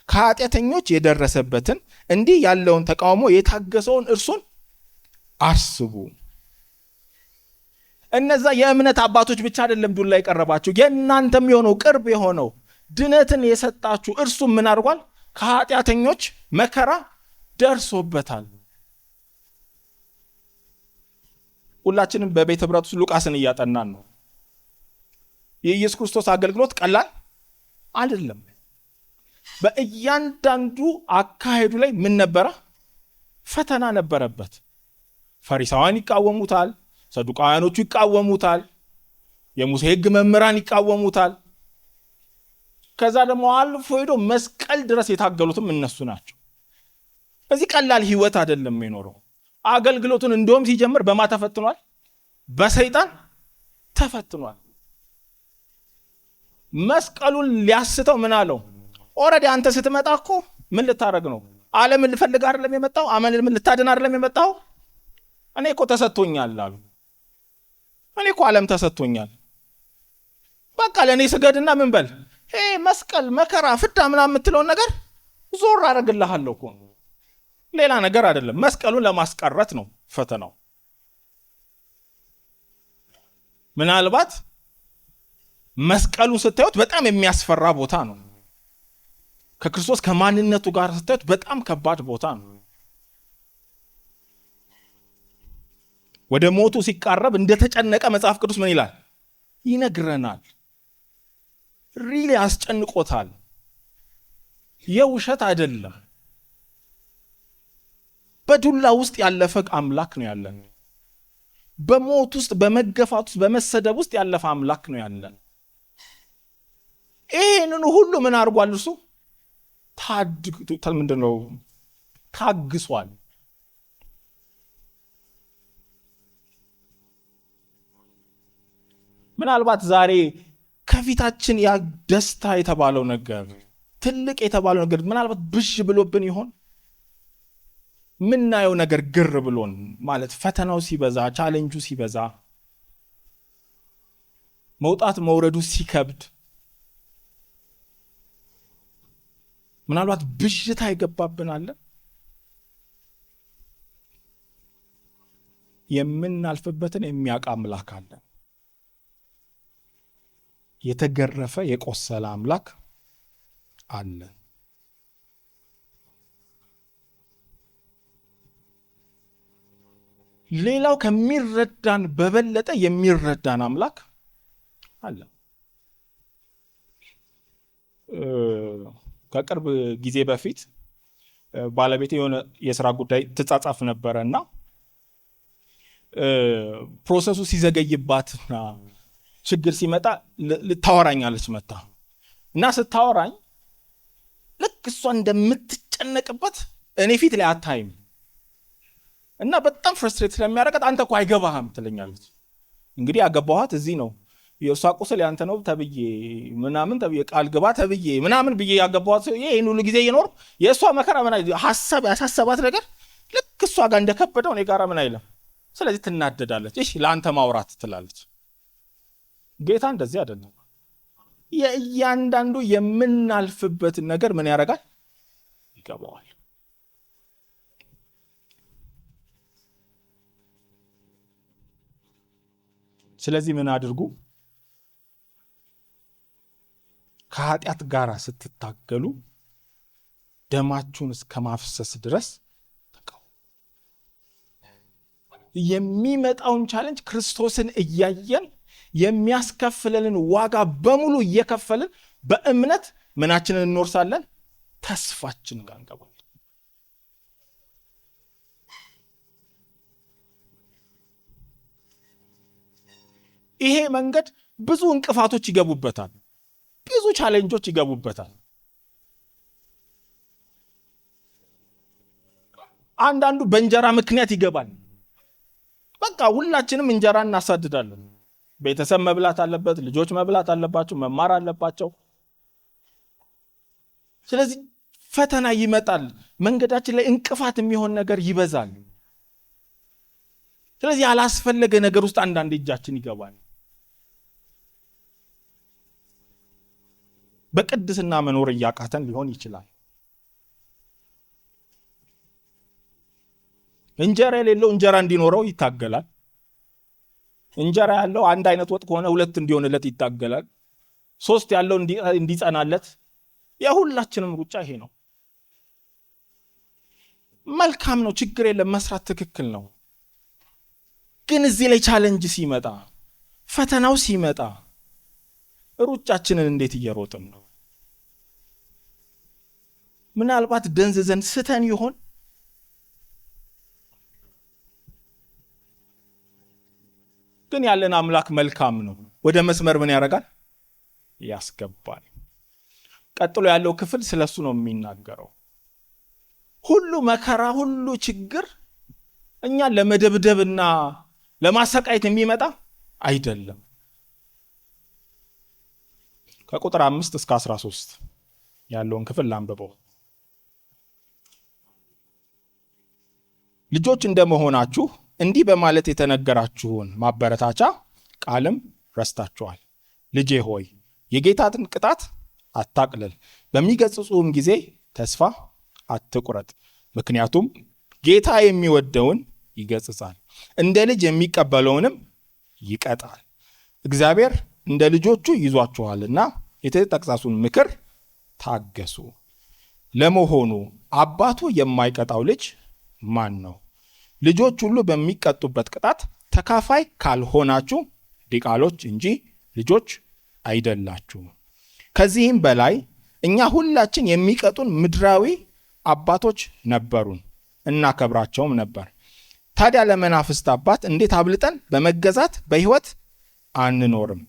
ከኃጢአተኞች የደረሰበትን እንዲህ ያለውን ተቃውሞ የታገሰውን እርሱን አስቡ። እነዛ የእምነት አባቶች ብቻ አይደለም ዱላ የቀረባችሁ፣ የእናንተም የሆነው ቅርብ የሆነው ድነትን የሰጣችሁ እርሱ ምን አድርጓል? ከኃጢአተኞች መከራ ደርሶበታል። ሁላችንም በቤተ ህብረት ውስጥ ሉቃስን እያጠናን ነው። የኢየሱስ ክርስቶስ አገልግሎት ቀላል አይደለም። በእያንዳንዱ አካሄዱ ላይ ምን ነበረ? ፈተና ነበረበት። ፈሪሳውያን ይቃወሙታል፣ ሰዱቃውያኖቹ ይቃወሙታል፣ የሙሴ ሕግ መምህራን ይቃወሙታል። ከዛ ደግሞ አልፎ ሄዶ መስቀል ድረስ የታገሉትም እነሱ ናቸው። እዚህ ቀላል ህይወት አይደለም የኖረው። አገልግሎቱን እንደውም ሲጀምር በማ ተፈትኗል? በሰይጣን ተፈትኗል። መስቀሉን ሊያስተው ምን አለው? ኦሬዲ አንተ ስትመጣ እኮ ምን ልታረግ ነው? ዓለምን ልፈልግ አይደለም የመጣው? ዓለምን ልታድን አይደለም የመጣው? እኔ እኮ ተሰጥቶኛል አሉ። እኔ እኮ ዓለም ተሰጥቶኛል። በቃ ለእኔ ስገድና ምን በል፣ መስቀል መከራ ፍዳ ምናምን የምትለውን ነገር ዞር አደርግልሃለሁ እኮ። ሌላ ነገር አይደለም። መስቀሉን ለማስቀረት ነው ፈተናው። ምናልባት መስቀሉን ስታዩት በጣም የሚያስፈራ ቦታ ነው። ከክርስቶስ ከማንነቱ ጋር ስታዩት በጣም ከባድ ቦታ ነው። ወደ ሞቱ ሲቃረብ እንደተጨነቀ መጽሐፍ ቅዱስ ምን ይላል? ይነግረናል። ሪሊ አስጨንቆታል። የውሸት አይደለም። በዱላ ውስጥ ያለፈ አምላክ ነው ያለን። በሞት ውስጥ፣ በመገፋት ውስጥ፣ በመሰደብ ውስጥ ያለፈ አምላክ ነው ያለን። ይህንን ሁሉ ምን አድርጓል? እርሱ ምንድነው? ታግሷል። ምናልባት ዛሬ ከፊታችን ያ ደስታ የተባለው ነገር፣ ትልቅ የተባለው ነገር ምናልባት ብዥ ብሎብን ይሆን? ምናየው ነገር ግር ብሎን ማለት ፈተናው ሲበዛ፣ ቻሌንጁ ሲበዛ፣ መውጣት መውረዱ ሲከብድ ምናልባት ብዥታ ይገባብናል። የምናልፍበትን የሚያውቅ አምላክ አለ። የተገረፈ የቆሰለ አምላክ አለ። ሌላው ከሚረዳን በበለጠ የሚረዳን አምላክ አለ። ከቅርብ ጊዜ በፊት ባለቤቴ የሆነ የስራ ጉዳይ ትጻጻፍ ነበረና ፕሮሰሱ ሲዘገይባትና ችግር ሲመጣ ልታወራኛለች መጣ እና ስታወራኝ ልክ እሷ እንደምትጨነቅበት እኔ ፊት ላይ አታይም እና በጣም ፍረስትሬት ስለሚያደርጋት አንተ እኮ አይገባህም ትለኛለች። እንግዲህ ያገባኋት እዚህ ነው፣ የእሷ ቁስል ያንተ ነው ተብዬ ምናምን ተብዬ ቃል ግባ ተብዬ ምናምን ብዬ ያገባኋት ይሄን ሁሉ ጊዜ እየኖር የእሷ መከራ ምን ሀሳብ ያሳሰባት ነገር ልክ እሷ ጋር እንደከበደው እኔ ጋር ምን አይለም። ስለዚህ ትናደዳለች። እሺ ለአንተ ማውራት ትላለች። ጌታ እንደዚህ አይደለም። የእያንዳንዱ የምናልፍበት ነገር ምን ያደርጋል? ይገባዋል። ስለዚህ ምን አድርጉ? ከኃጢአት ጋር ስትታገሉ ደማችሁን እስከ ማፍሰስ ድረስ ተቃወሙ። የሚመጣውን ቻሌንጅ ክርስቶስን እያየን የሚያስከፍለንን ዋጋ በሙሉ እየከፈልን በእምነት ምናችንን እንወርሳለን? ተስፋችን ጋር እንገባለን። ይሄ መንገድ ብዙ እንቅፋቶች ይገቡበታል፣ ብዙ ቻሌንጆች ይገቡበታል። አንዳንዱ በእንጀራ ምክንያት ይገባል። በቃ ሁላችንም እንጀራ እናሳድዳለን። ቤተሰብ መብላት አለበት፣ ልጆች መብላት አለባቸው፣ መማር አለባቸው። ስለዚህ ፈተና ይመጣል፣ መንገዳችን ላይ እንቅፋት የሚሆን ነገር ይበዛል። ስለዚህ ያላስፈለገ ነገር ውስጥ አንዳንድ እጃችን ይገባል። በቅድስና መኖር እያቃተን ሊሆን ይችላል። እንጀራ የሌለው እንጀራ እንዲኖረው ይታገላል። እንጀራ ያለው አንድ አይነት ወጥ ከሆነ ሁለት እንዲሆንለት ይታገላል። ሶስት ያለው እንዲጸናለት። የሁላችንም ሩጫ ይሄ ነው። መልካም ነው፣ ችግር የለም፣ መስራት ትክክል ነው። ግን እዚህ ላይ ቻሌንጅ ሲመጣ፣ ፈተናው ሲመጣ ሩጫችንን እንዴት እየሮጥን ነው? ምናልባት ደንዝዘን ስተን ይሆን? ግን ያለን አምላክ መልካም ነው። ወደ መስመር ምን ያደርጋል? ያስገባል። ቀጥሎ ያለው ክፍል ስለሱ ነው የሚናገረው። ሁሉ መከራ፣ ሁሉ ችግር እኛ ለመደብደብና ለማሰቃየት የሚመጣ አይደለም። ከቁጥር 5 እስከ 13 ያለውን ክፍል ላንብበው። ልጆች እንደመሆናችሁ እንዲህ በማለት የተነገራችሁን ማበረታቻ ቃልም ረስታችኋል። ልጄ ሆይ የጌታን ቅጣት አታቅልል፣ በሚገስጹህም ጊዜ ተስፋ አትቁረጥ። ምክንያቱም ጌታ የሚወደውን ይገስጻል፣ እንደ ልጅ የሚቀበለውንም ይቀጣል። እግዚአብሔር እንደ ልጆቹ ይዟችኋልና የተጠቅሳሱን ምክር ታገሱ። ለመሆኑ አባቱ የማይቀጣው ልጅ ማን ነው? ልጆች ሁሉ በሚቀጡበት ቅጣት ተካፋይ ካልሆናችሁ ዲቃሎች እንጂ ልጆች አይደላችሁም። ከዚህም በላይ እኛ ሁላችን የሚቀጡን ምድራዊ አባቶች ነበሩን፣ እናከብራቸውም ነበር። ታዲያ ለመናፍስት አባት እንዴት አብልጠን በመገዛት በሕይወት አንኖርም?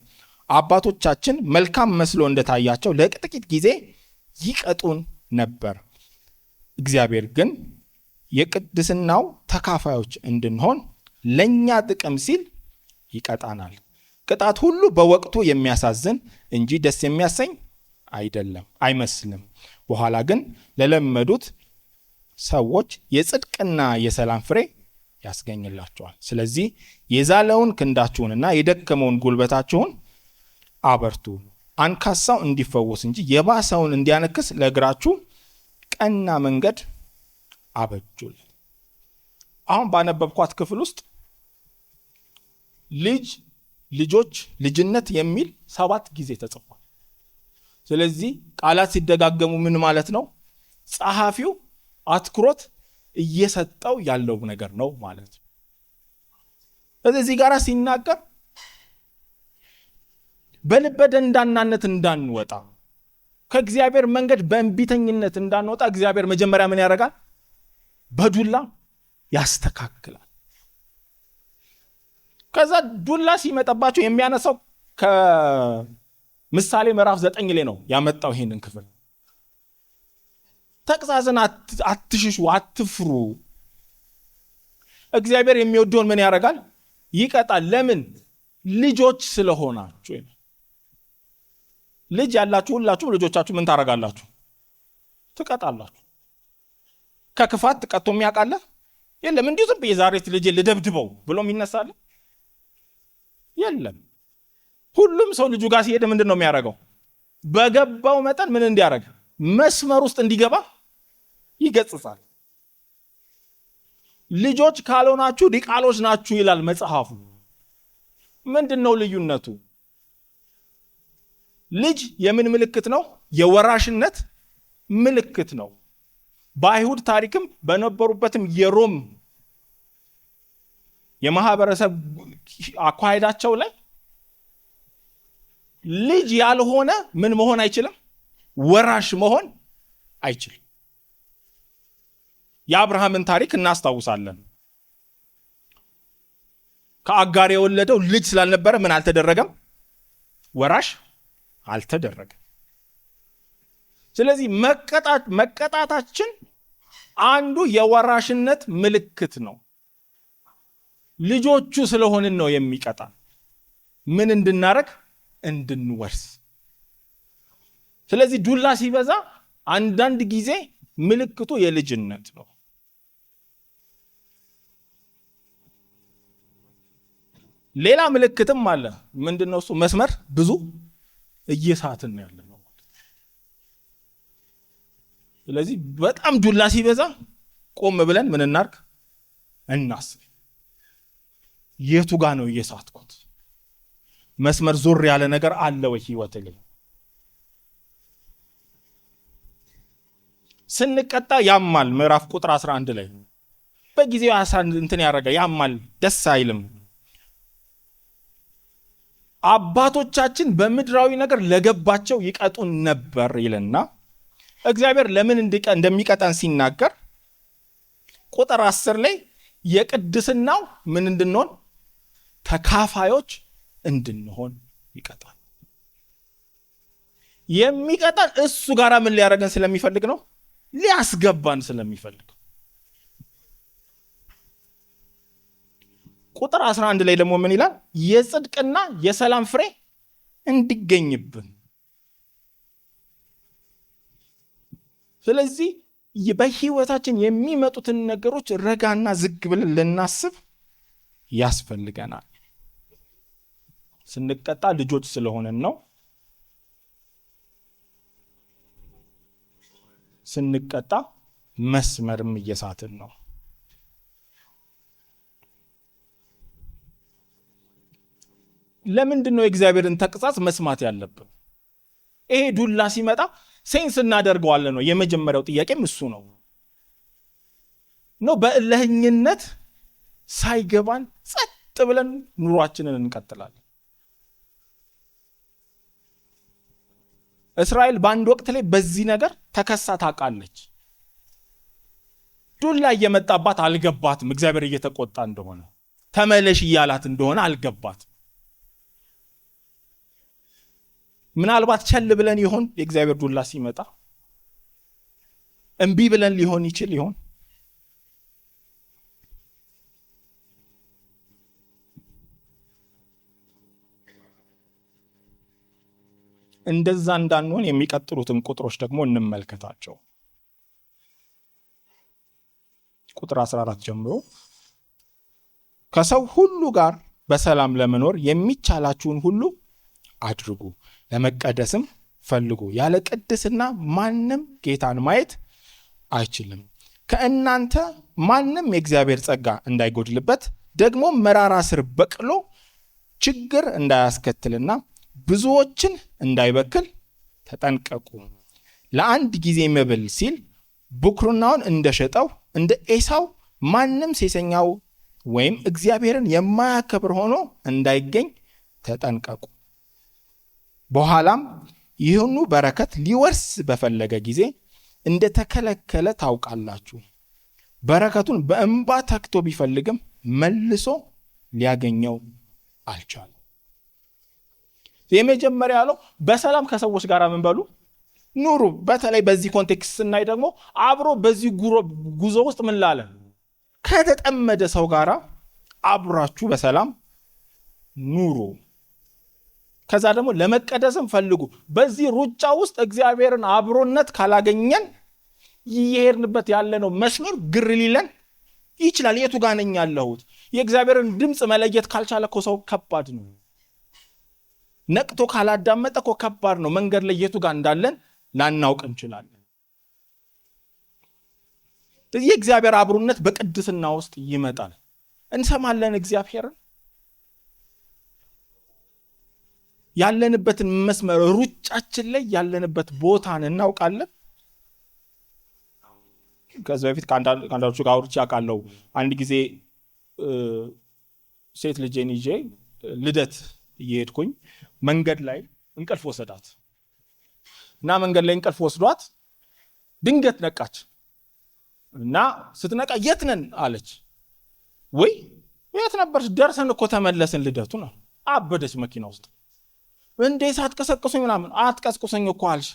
አባቶቻችን መልካም መስሎ እንደታያቸው ለጥቂት ጊዜ ይቀጡን ነበር። እግዚአብሔር ግን የቅድስናው ተካፋዮች እንድንሆን ለእኛ ጥቅም ሲል ይቀጣናል። ቅጣት ሁሉ በወቅቱ የሚያሳዝን እንጂ ደስ የሚያሰኝ አይመስልም። በኋላ ግን ለለመዱት ሰዎች የጽድቅና የሰላም ፍሬ ያስገኝላቸዋል። ስለዚህ የዛለውን ክንዳችሁንና የደከመውን ጉልበታችሁን አበርቱ። አንካሳው እንዲፈወስ እንጂ የባሰውን እንዲያነክስ ለእግራችሁ ቀና መንገድ አበጁል። አሁን ባነበብኳት ክፍል ውስጥ ልጅ፣ ልጆች፣ ልጅነት የሚል 7 ጊዜ ተጽፏል። ስለዚህ ቃላት ሲደጋገሙ ምን ማለት ነው? ጸሐፊው አትኩሮት እየሰጠው ያለው ነገር ነው ማለት ነው። እዚህ ጋር ሲናገር በልበ ደንዳናነት እንዳንወጣ፣ ከእግዚአብሔር መንገድ በእንቢተኝነት እንዳንወጣ እግዚአብሔር መጀመሪያ ምን ያደርጋል? በዱላ ያስተካክላል። ከዛ ዱላ ሲመጣባቸው የሚያነሳው ከምሳሌ ምዕራፍ 9 ላይ ነው ያመጣው ይሄንን ክፍል። ተግሳጽን አትሽሹ፣ አትፍሩ። እግዚአብሔር የሚወደውን ምን ያደርጋል? ይቀጣል። ለምን? ልጆች ስለሆናችሁ። ልጅ ያላችሁ ሁላችሁም ልጆቻችሁ ምን ታደርጋላችሁ? ትቀጣላችሁ። ከክፋት ተቀጥቶ የሚያውቃለ የለም። እንዲሁ ዝም ብዬ ዛሬ ልጄ ልደብድበው ብሎ የሚነሳለ የለም። ሁሉም ሰው ልጁ ጋር ሲሄድ ምንድን ነው የሚያደርገው? በገባው መጠን ምን እንዲያደርግ? መስመር ውስጥ እንዲገባ ይገጽጻል። ልጆች ካልሆናችሁ ዲቃሎች ናችሁ ይላል መጽሐፉ። ምንድን ነው ልዩነቱ? ልጅ የምን ምልክት ነው? የወራሽነት ምልክት ነው። በአይሁድ ታሪክም በነበሩበትም የሮም የማህበረሰብ አኳኋዳቸው ላይ ልጅ ያልሆነ ምን መሆን አይችልም? ወራሽ መሆን አይችልም። የአብርሃምን ታሪክ እናስታውሳለን። ከአጋር የወለደው ልጅ ስላልነበረ ምን አልተደረገም? ወራሽ አልተደረገም። ስለዚህ መቀጣታችን አንዱ የወራሽነት ምልክት ነው። ልጆቹ ስለሆንን ነው የሚቀጣ። ምን እንድናረግ? እንድንወርስ። ስለዚህ ዱላ ሲበዛ አንዳንድ ጊዜ ምልክቱ የልጅነት ነው። ሌላ ምልክትም አለ። ምንድነው እሱ? መስመር ብዙ እየሳትን ያለ ነው። ስለዚህ በጣም ዱላ ሲበዛ ቆም ብለን ምን እናርግ? እናስብ። የቱ ጋር ነው እየሳትኩት? መስመር ዞር ያለ ነገር አለ ወይ ህይወት ላይ? ስንቀጣ ያማል። ምዕራፍ ቁጥር 11 ላይ በጊዜው እንትን ያደረገ ያማል፣ ደስ አይልም። አባቶቻችን በምድራዊ ነገር ለገባቸው ይቀጡን ነበር ይልና እግዚአብሔር ለምን እንደሚቀጣን ሲናገር ቁጥር 10 ላይ የቅድስናው ምን እንድንሆን? ተካፋዮች እንድንሆን ይቀጣል። የሚቀጣን እሱ ጋር ምን ሊያደርገን ስለሚፈልግ ነው? ሊያስገባን ስለሚፈልግ። ቁጥር 11 ላይ ደግሞ ምን ይላል? የጽድቅና የሰላም ፍሬ እንዲገኝብን። ስለዚህ በህይወታችን የሚመጡትን ነገሮች ረጋና ዝግ ብለን ልናስብ ያስፈልገናል። ስንቀጣ ልጆች ስለሆነን ነው። ስንቀጣ መስመርም እየሳትን ነው። ለምንድን ነው የእግዚአብሔርን ተግሣጽ መስማት ያለብን? ይሄ ዱላ ሲመጣ ሴንስ እናደርገዋለን ነው የመጀመሪያው ጥያቄም እሱ ነው። በእልህኝነት ሳይገባን ጸጥ ብለን ኑሯችንን እንቀጥላለን። እስራኤል በአንድ ወቅት ላይ በዚህ ነገር ተከሳ ታውቃለች። ዱላ እየመጣባት አልገባትም። እግዚአብሔር እየተቆጣ እንደሆነ ተመለሽ እያላት እንደሆነ አልገባትም። ምናልባት ቸል ብለን ይሆን? የእግዚአብሔር ዱላ ሲመጣ እምቢ ብለን ሊሆን ይችል ይሆን? እንደዛ እንዳንሆን የሚቀጥሉትን ቁጥሮች ደግሞ እንመልከታቸው። ቁጥር 14 ጀምሮ ከሰው ሁሉ ጋር በሰላም ለመኖር የሚቻላችሁን ሁሉ አድርጉ፣ ለመቀደስም ፈልጉ። ያለ ቅድስና ማንም ጌታን ማየት አይችልም። ከእናንተ ማንም የእግዚአብሔር ጸጋ እንዳይጎድልበት ደግሞ መራራ ስር በቅሎ ችግር እንዳያስከትልና ብዙዎችን እንዳይበክል ተጠንቀቁ። ለአንድ ጊዜ መብል ሲል ብኩርናውን እንደሸጠው እንደ ኤሳው ማንም ሴሰኛው ወይም እግዚአብሔርን የማያከብር ሆኖ እንዳይገኝ ተጠንቀቁ። በኋላም ይህኑ በረከት ሊወርስ በፈለገ ጊዜ እንደተከለከለ ታውቃላችሁ። በረከቱን በእንባ ተክቶ ቢፈልግም መልሶ ሊያገኘው አልቻለም። የመጀመሪያ ያለው በሰላም ከሰዎች ጋር ምን በሉ ኑሩ። በተለይ በዚህ ኮንቴክስት ስናይ ደግሞ አብሮ በዚህ ጉዞ ውስጥ ምን ላለ ከተጠመደ ሰው ጋር አብራችሁ በሰላም ኑሩ። ከዛ ደግሞ ለመቀደስም ፈልጉ። በዚህ ሩጫ ውስጥ እግዚአብሔርን አብሮነት ካላገኘን እየሄድንበት ያለነው መስመር ግር ሊለን ይችላል። የቱ ጋር ነኝ ያለሁት? የእግዚአብሔርን ድምፅ መለየት ካልቻለ እኮ ሰው ከባድ ነው። ነቅቶ ካላዳመጠ እኮ ከባድ ነው። መንገድ ላይ የቱ ጋር እንዳለን ላናውቅ እንችላለን። የእግዚአብሔር አብሮነት በቅድስና ውስጥ ይመጣል። እንሰማለን እግዚአብሔርን። ያለንበትን መስመር ሩጫችን ላይ ያለንበት ቦታን እናውቃለን። ከዚህ በፊት ከአንዳንዶቹ ጋር አውርቼ አውቃለሁ። አንድ ጊዜ ሴት ልጄን ይዤ ልደት እየሄድኩኝ መንገድ ላይ እንቅልፍ ወሰዳት እና መንገድ ላይ እንቅልፍ ወስዷት ድንገት ነቃች እና ስትነቃ የት ነን አለች። ወይ የት ነበርሽ? ደርሰን እኮ ተመለስን ልደቱ ነው። አበደች መኪና ውስጥ። እንዴ ሳትቀሰቅሱኝ ምናምን። አትቀስቅሱኝ እኮ አልሽ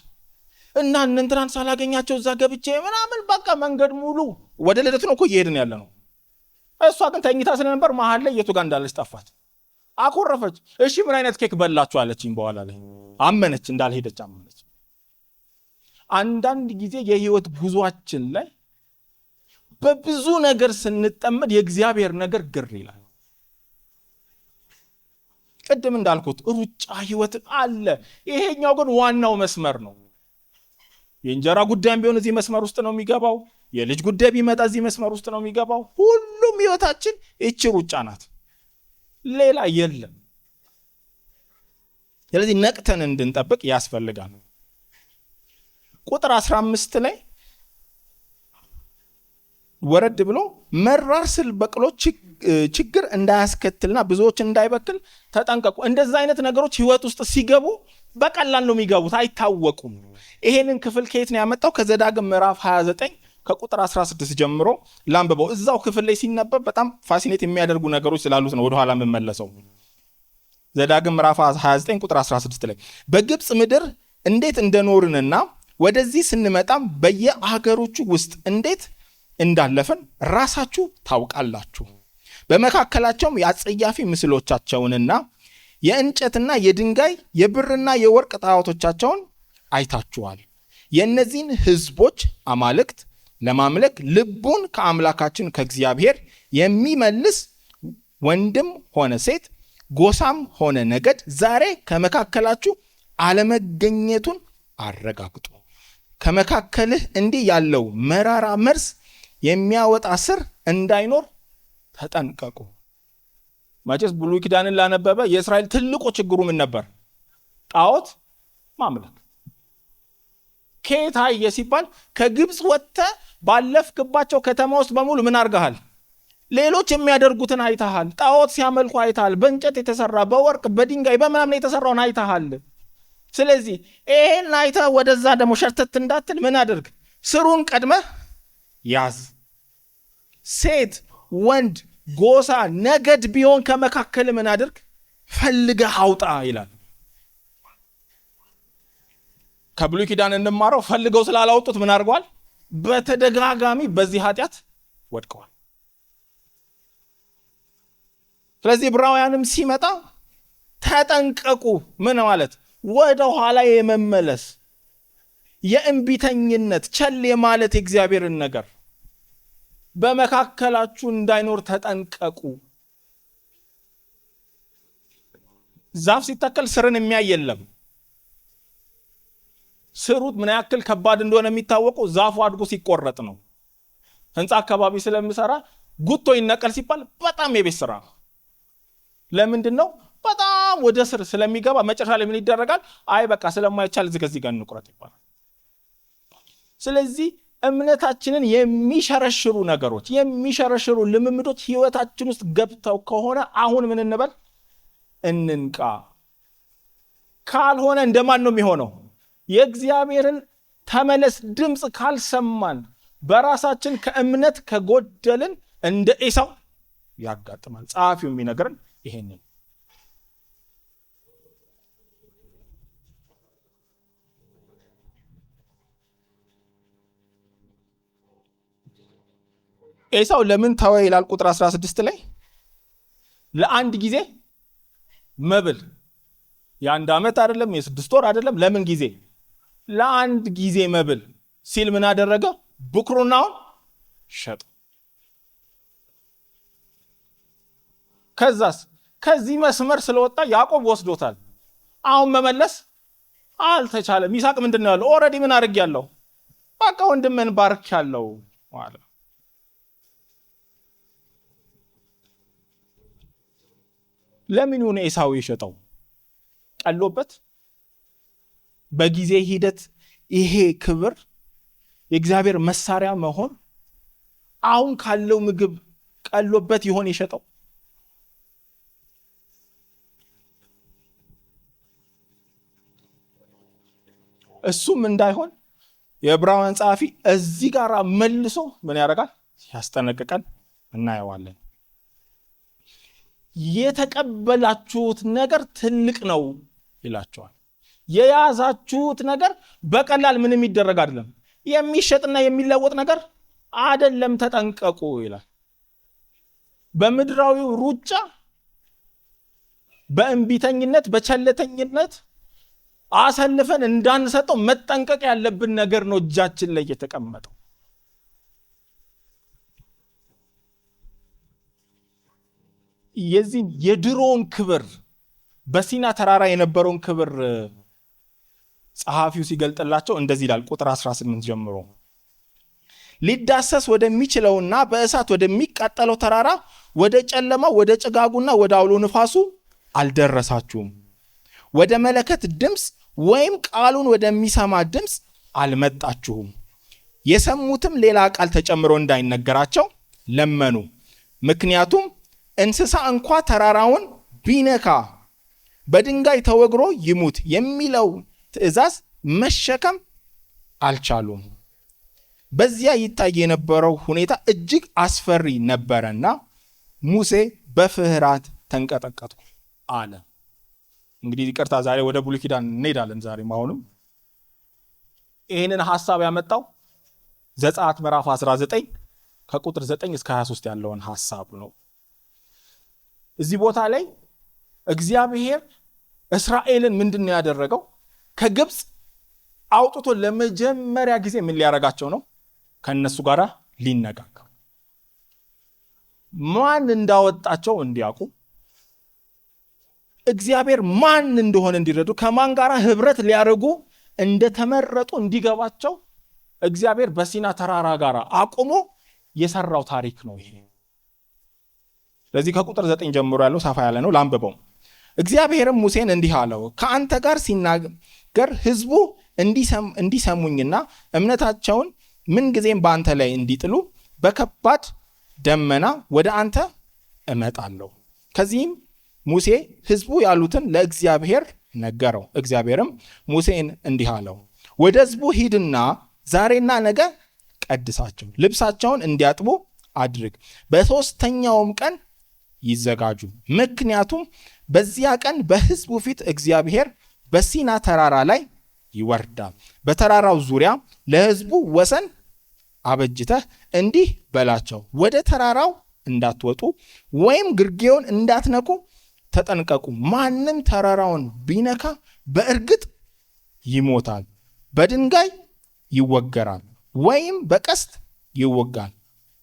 እና እንትናን ሳላገኛቸው እዛ ገብቼ ምናምን በቃ መንገድ ሙሉ ወደ ልደቱ ነው እኮ እየሄድን ያለ ነው። እሷ ግን ተኝታ ስለነበር መሀል ላይ የቱ ጋር እንዳለች ጠፋት። አኮረፈች። እሺ ምን አይነት ኬክ በላችሁ አለችኝ። በኋላ ላይ አመነች፣ እንዳልሄደች አመነች። አንዳንድ ጊዜ የህይወት ጉዟችን ላይ በብዙ ነገር ስንጠመድ የእግዚአብሔር ነገር ግር ይላል። ቅድም እንዳልኩት ሩጫ ህይወት አለ። ይሄኛው ግን ዋናው መስመር ነው። የእንጀራ ጉዳይም ቢሆን እዚህ መስመር ውስጥ ነው የሚገባው። የልጅ ጉዳይ ቢመጣ እዚህ መስመር ውስጥ ነው የሚገባው። ሁሉም ህይወታችን እቺ ሩጫ ናት፣ ሌላ የለም። ስለዚህ ነቅተን እንድንጠብቅ ያስፈልጋል። ቁጥር 15 ላይ ወረድ ብሎ መራር ስል በቅሎ ችግር እንዳያስከትልና ብዙዎች እንዳይበክል ተጠንቀቁ። እንደዛ አይነት ነገሮች ህይወት ውስጥ ሲገቡ በቀላል ነው የሚገቡት፣ አይታወቁም። ይሄንን ክፍል ከየት ነው ያመጣው? ከዘዳግም ምዕራፍ 29 ከቁጥር 16 ጀምሮ ላንብበው። እዛው ክፍል ላይ ሲነበብ በጣም ፋሲኔት የሚያደርጉ ነገሮች ስላሉት ነው ወደኋላ የምመለሰው። ዘዳግም ምዕራፍ 29 ቁጥር 16 ላይ በግብፅ ምድር እንዴት እንደኖርንና ወደዚህ ስንመጣም በየአገሮቹ ውስጥ እንዴት እንዳለፍን ራሳችሁ ታውቃላችሁ። በመካከላቸውም የአጸያፊ ምስሎቻቸውንና የእንጨትና የድንጋይ የብርና የወርቅ ጣዖቶቻቸውን አይታችኋል። የእነዚህን ሕዝቦች አማልክት ለማምለክ ልቡን ከአምላካችን ከእግዚአብሔር የሚመልስ ወንድም ሆነ ሴት፣ ጎሳም ሆነ ነገድ ዛሬ ከመካከላችሁ አለመገኘቱን አረጋግጡ። ከመካከልህ እንዲህ ያለው መራራ መርዝ የሚያወጣ ስር እንዳይኖር ተጠንቀቁ። መቼስ ብሉይ ኪዳንን ላነበበ የእስራኤል ትልቁ ችግሩ ምን ነበር? ጣዖት ማምለክ። ከየት አየ ሲባል ከግብፅ ወጥተህ ባለፍክባቸው ከተማ ውስጥ በሙሉ ምን አድርገሃል? ሌሎች የሚያደርጉትን አይተሃል። ጣዖት ሲያመልኩ አይተሃል። በእንጨት የተሰራ በወርቅ በድንጋይ በምናምን የተሰራውን አይተሃል። ስለዚህ ይሄን አይተህ ወደዛ ደግሞ ሸርተት እንዳትል ምን አድርግ? ስሩን ቀድመህ ያዝ። ሴት፣ ወንድ፣ ጎሳ፣ ነገድ ቢሆን ከመካከል ምን አድርግ? ፈልገህ አውጣ ይላል። ከብሉይ ኪዳን እንማረው ፈልገው ስላላወጡት ምን አድርገዋል? በተደጋጋሚ በዚህ ኃጢአት ወድቀዋል። ስለዚህ ዕብራውያንም ሲመጣ ተጠንቀቁ። ምን ማለት? ወደ ኋላ የመመለስ የእንቢተኝነት ቸል የማለት የእግዚአብሔርን ነገር በመካከላችሁ እንዳይኖር ተጠንቀቁ። ዛፍ ሲተከል ስርን የሚያይ የለም። ስሩት ምን ያክል ከባድ እንደሆነ የሚታወቀው ዛፉ አድጎ ሲቆረጥ ነው። ህንፃ አካባቢ ስለምሰራ ጉቶ ይነቀል ሲባል በጣም የቤት ስራ ነው። ለምንድን ነው? በጣም ወደ ስር ስለሚገባ መጨረሻ ላይ ምን ይደረጋል? አይ በቃ ስለማይቻል እዚህ ጋር እንቁረጥ ይባላል። ስለዚህ እምነታችንን የሚሸረሽሩ ነገሮች፣ የሚሸረሽሩ ልምምዶች ህይወታችን ውስጥ ገብተው ከሆነ አሁን ምን እንበል? እንንቃ። ካልሆነ እንደማን ነው የሚሆነው? የእግዚአብሔርን ተመለስ ድምፅ ካልሰማን በራሳችን ከእምነት ከጎደልን እንደ ኤሳው ያጋጥማል። ጸሐፊው የሚነግረን ይሄንን። ኤሳው ለምን ተወ ይላል ቁጥር 16 ላይ። ለአንድ ጊዜ መብል፣ የአንድ ዓመት አይደለም፣ የ6 ወር አይደለም። ለምን ጊዜ? ለአንድ ጊዜ መብል ሲል ምን አደረገ? ብኩርናውን ሸጠ። ከዛስ ከዚህ መስመር ስለወጣ ያዕቆብ ወስዶታል። አሁን መመለስ አልተቻለም። ይስሐቅ ምንድን ነው ያለው? ኦልሬዲ ምን አድርጌያለሁ? በቃ ወንድምን ባርኬያለሁ ማለት። ለምን ሆነ ኤሳው የሸጠው? ቀሎበት? በጊዜ ሂደት ይሄ ክብር የእግዚአብሔር መሳሪያ መሆን አሁን ካለው ምግብ ቀሎበት ይሆን የሸጠው? እሱም እንዳይሆን የዕብራውያን ጸሐፊ እዚህ ጋር መልሶ ምን ያደርጋል? ያስጠነቅቀን እናየዋለን። የተቀበላችሁት ነገር ትልቅ ነው ይላቸዋል። የያዛችሁት ነገር በቀላል ምንም የሚደረግ አይደለም። የሚሸጥና የሚለወጥ ነገር አይደለም። ተጠንቀቁ ይላል። በምድራዊው ሩጫ፣ በእንቢተኝነት፣ በቸለተኝነት አሰልፈን እንዳንሰጠው መጠንቀቅ ያለብን ነገር ነው እጃችን ላይ የተቀመጠው። የዚህ የድሮውን ክብር በሲና ተራራ የነበረውን ክብር ጸሐፊው ሲገልጥላቸው እንደዚህ ይላል ቁጥር 18 ጀምሮ። ሊዳሰስ ወደሚችለውና በእሳት ወደሚቃጠለው ተራራ ወደ ጨለማው ወደ ጭጋጉና ወደ አውሎ ንፋሱ አልደረሳችሁም። ወደ መለከት ድምፅ ወይም ቃሉን ወደሚሰማ ድምፅ አልመጣችሁም። የሰሙትም ሌላ ቃል ተጨምሮ እንዳይነገራቸው ለመኑ። ምክንያቱም እንስሳ እንኳ ተራራውን ቢነካ በድንጋይ ተወግሮ ይሙት የሚለው ትእዛዝ መሸከም አልቻሉም። በዚያ ይታይ የነበረው ሁኔታ እጅግ አስፈሪ ነበረና ሙሴ በፍርሃት ተንቀጠቀጥኩ አለ። እንግዲህ ይቅርታ ዛሬ ወደ ብሉይ ኪዳን እንሄዳለን። ዛሬም አሁንም ይህንን ሐሳብ ያመጣው ዘጸአት ምዕራፍ 19 ከቁጥር 9 እስከ 23 ያለውን ሐሳብ ነው። እዚህ ቦታ ላይ እግዚአብሔር እስራኤልን ምንድን ነው ያደረገው? ከግብፅ አውጥቶ ለመጀመሪያ ጊዜ ምን ሊያረጋቸው ነው? ከነሱ ጋር ሊነጋገር፣ ማን እንዳወጣቸው እንዲያውቁ፣ እግዚአብሔር ማን እንደሆነ እንዲረዱ፣ ከማን ጋር ህብረት ሊያደርጉ እንደተመረጡ እንዲገባቸው እግዚአብሔር በሲና ተራራ ጋር አቁሞ የሰራው ታሪክ ነው ይሄ። ስለዚህ ከቁጥር 9 ጀምሮ ያለው ሰፋ ያለ ነው፣ ላንብበው። እግዚአብሔርም ሙሴን እንዲህ አለው፣ ከአንተ ጋር ሲናገር ህዝቡ እንዲሰሙኝና እምነታቸውን ምንጊዜም በአንተ ላይ እንዲጥሉ በከባድ ደመና ወደ አንተ እመጣለሁ። ከዚህም ሙሴ ህዝቡ ያሉትን ለእግዚአብሔር ነገረው። እግዚአብሔርም ሙሴን እንዲህ አለው፣ ወደ ህዝቡ ሂድና ዛሬና ነገ ቀድሳቸው፣ ልብሳቸውን እንዲያጥቡ አድርግ፣ በሦስተኛውም ቀን ይዘጋጁ። ምክንያቱም በዚያ ቀን በህዝቡ ፊት እግዚአብሔር በሲና ተራራ ላይ ይወርዳል። በተራራው ዙሪያ ለህዝቡ ወሰን አበጅተህ እንዲህ በላቸው፣ ወደ ተራራው እንዳትወጡ ወይም ግርጌውን እንዳትነኩ ተጠንቀቁ። ማንም ተራራውን ቢነካ በእርግጥ ይሞታል፣ በድንጋይ ይወገራል ወይም በቀስት ይወጋል።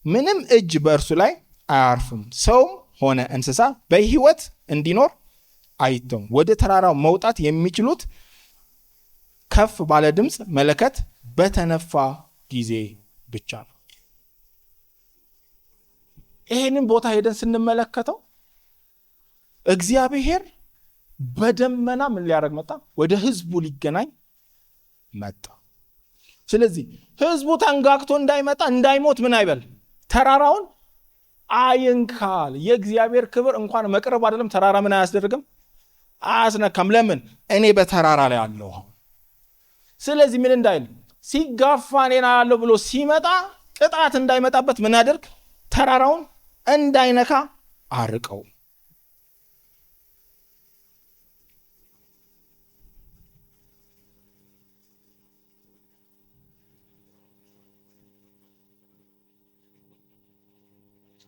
ምንም እጅ በእርሱ ላይ አያርፍም። ሰውም ሆነ እንስሳ በሕይወት እንዲኖር አይተውም። ወደ ተራራው መውጣት የሚችሉት ከፍ ባለ ድምፅ መለከት በተነፋ ጊዜ ብቻ ነው። ይህንን ቦታ ሄደን ስንመለከተው እግዚአብሔር በደመና ምን ሊያደርግ መጣ? ወደ ህዝቡ ሊገናኝ መጣ። ስለዚህ ህዝቡ ተንጋግቶ እንዳይመጣ እንዳይሞት ምን አይበል? ተራራውን አይንካል። የእግዚአብሔር ክብር እንኳን መቅረብ አይደለም ተራራ ምን አያስደርግም? አያስነካም። ለምን? እኔ በተራራ ላይ አለሁ። ስለዚህ ምን እንዳይል ሲጋፋ እኔና ያለው ብሎ ሲመጣ ቅጣት እንዳይመጣበት ምን አድርግ? ተራራውን እንዳይነካ አርቀው።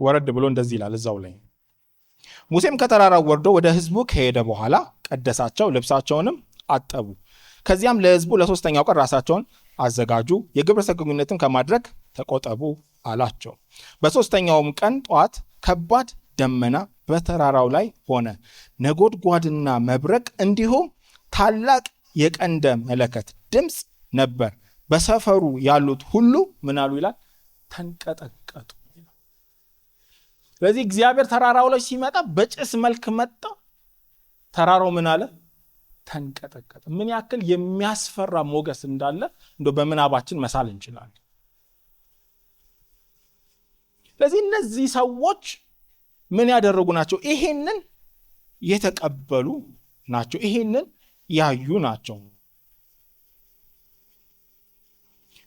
ወረድ ብሎ እንደዚህ ይላል እዛው ላይ። ሙሴም ከተራራው ወርዶ ወደ ህዝቡ ከሄደ በኋላ ቀደሳቸው፣ ልብሳቸውንም አጠቡ። ከዚያም ለህዝቡ ለሶስተኛው ቀን ራሳቸውን አዘጋጁ፣ የግብረ ሰዶምነትን ከማድረግ ተቆጠቡ አላቸው። በሶስተኛውም ቀን ጠዋት ከባድ ደመና በተራራው ላይ ሆነ፣ ነጎድጓድና መብረቅ እንዲሁም ታላቅ የቀንደ መለከት ድምፅ ነበር። በሰፈሩ ያሉት ሁሉ ምን አሉ ይላል? ተንቀጠቀጡ። ስለዚህ እግዚአብሔር ተራራው ላይ ሲመጣ በጭስ መልክ መጣ። ተራራው ምን አለ? ተንቀጠቀጠ። ምን ያክል የሚያስፈራ ሞገስ እንዳለ እንደው በምናባችን መሳል እንችላለን። ስለዚህ እነዚህ ሰዎች ምን ያደረጉ ናቸው? ይሄንን የተቀበሉ ናቸው። ይሄንን ያዩ ናቸው።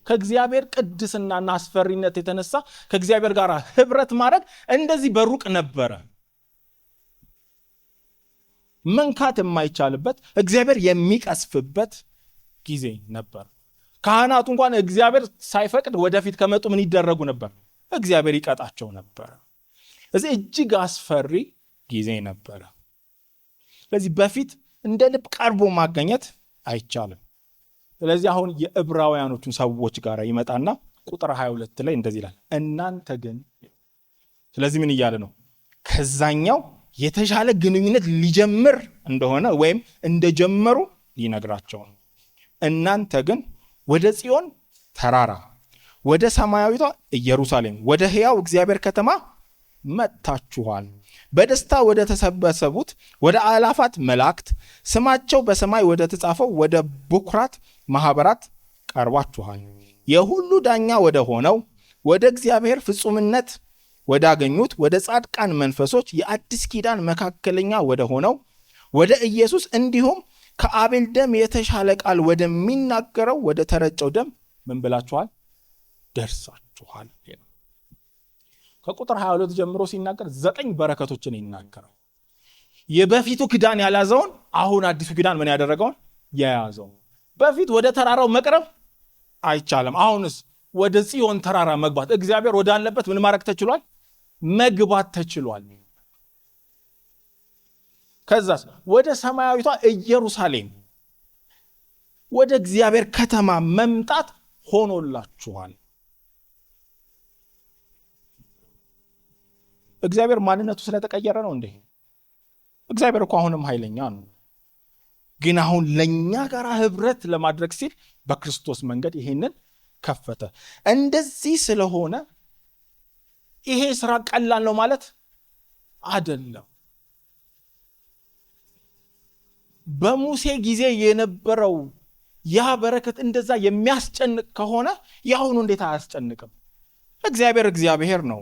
ከእግዚአብሔር ቅድስናና አስፈሪነት የተነሳ ከእግዚአብሔር ጋር ህብረት ማድረግ እንደዚህ በሩቅ ነበረ። መንካት የማይቻልበት እግዚአብሔር የሚቀስፍበት ጊዜ ነበር። ካህናቱ እንኳን እግዚአብሔር ሳይፈቅድ ወደፊት ከመጡ ምን ይደረጉ ነበር? እግዚአብሔር ይቀጣቸው ነበር። ስለዚህ እጅግ አስፈሪ ጊዜ ነበረ። ስለዚህ በፊት እንደ ልብ ቀርቦ ማገኘት አይቻልም። ስለዚህ አሁን የዕብራውያኖቹን ሰዎች ጋር ይመጣና ቁጥር 22 ላይ እንደዚህ ይላል፣ እናንተ ግን። ስለዚህ ምን እያለ ነው? ከዛኛው የተሻለ ግንኙነት ሊጀምር እንደሆነ ወይም እንደጀመሩ ሊነግራቸው ነው። እናንተ ግን ወደ ጽዮን ተራራ፣ ወደ ሰማያዊቷ ኢየሩሳሌም፣ ወደ ሕያው እግዚአብሔር ከተማ መጥታችኋል። በደስታ ወደ ተሰበሰቡት ወደ አእላፋት መላእክት ስማቸው በሰማይ ወደ ተጻፈው ወደ ቡኩራት ማህበራት ቀርባችኋል። የሁሉ ዳኛ ወደ ሆነው ወደ እግዚአብሔር ፍጹምነት ወዳገኙት ወደ ጻድቃን መንፈሶች የአዲስ ኪዳን መካከለኛ ወደ ሆነው ወደ ኢየሱስ እንዲሁም ከአቤል ደም የተሻለ ቃል ወደሚናገረው ወደ ተረጨው ደም ምን ብላችኋል? ደርሳችኋል። ከቁጥር 22 ጀምሮ ሲናገር 9 በረከቶችን ይናገራል። የበፊቱ ኪዳን ያልያዘውን አሁን አዲሱ ኪዳን ምን ያደረገውን የያዘው። በፊት ወደ ተራራው መቅረብ አይቻልም። አሁንስ ወደ ጽዮን ተራራ መግባት፣ እግዚአብሔር ወዳለበት ምን ማድረግ ተችሏል? መግባት ተችሏል። ከዛስ ወደ ሰማያዊቷ ኢየሩሳሌም ወደ እግዚአብሔር ከተማ መምጣት ሆኖላችኋል። እግዚአብሔር ማንነቱ ስለተቀየረ ነው እንዴ? እግዚአብሔር እኮ አሁንም ኃይለኛ ነው። ግን አሁን ለኛ ጋር ህብረት ለማድረግ ሲል በክርስቶስ መንገድ ይሄንን ከፈተ። እንደዚህ ስለሆነ ይሄ ስራ ቀላል ነው ማለት አይደለም። በሙሴ ጊዜ የነበረው ያ በረከት እንደዛ የሚያስጨንቅ ከሆነ ያሁኑ እንዴት አያስጨንቅም? እግዚአብሔር ነው።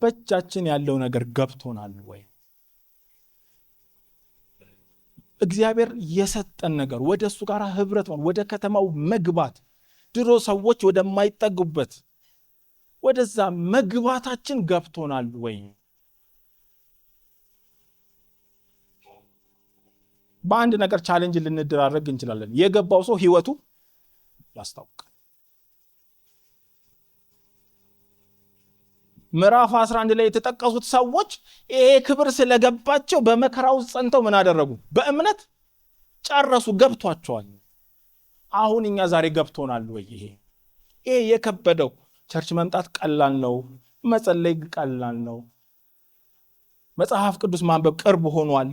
በእጃችን ያለው ነገር ገብቶናል ወይ? እግዚአብሔር የሰጠን ነገር ወደ እሱ ጋር ህብረት ወደ ከተማው መግባት፣ ድሮ ሰዎች ወደማይጠጉበት ወደዛ መግባታችን ገብቶናል ወይ? በአንድ ነገር ቻሌንጅ ልንደራረግ እንችላለን። የገባው ሰው ህይወቱ ያስታውቃል። ምዕራፍ 11 ላይ የተጠቀሱት ሰዎች ይሄ ክብር ስለገባቸው በመከራው ጸንተው ምን አደረጉ? በእምነት ጨረሱ፣ ገብቷቸዋል። አሁን እኛ ዛሬ ገብቶናል ወይ? ይሄ የከበደው ቸርች መምጣት ቀላል ነው፣ መጸለይ ቀላል ነው፣ መጽሐፍ ቅዱስ ማንበብ ቅርብ ሆኗል።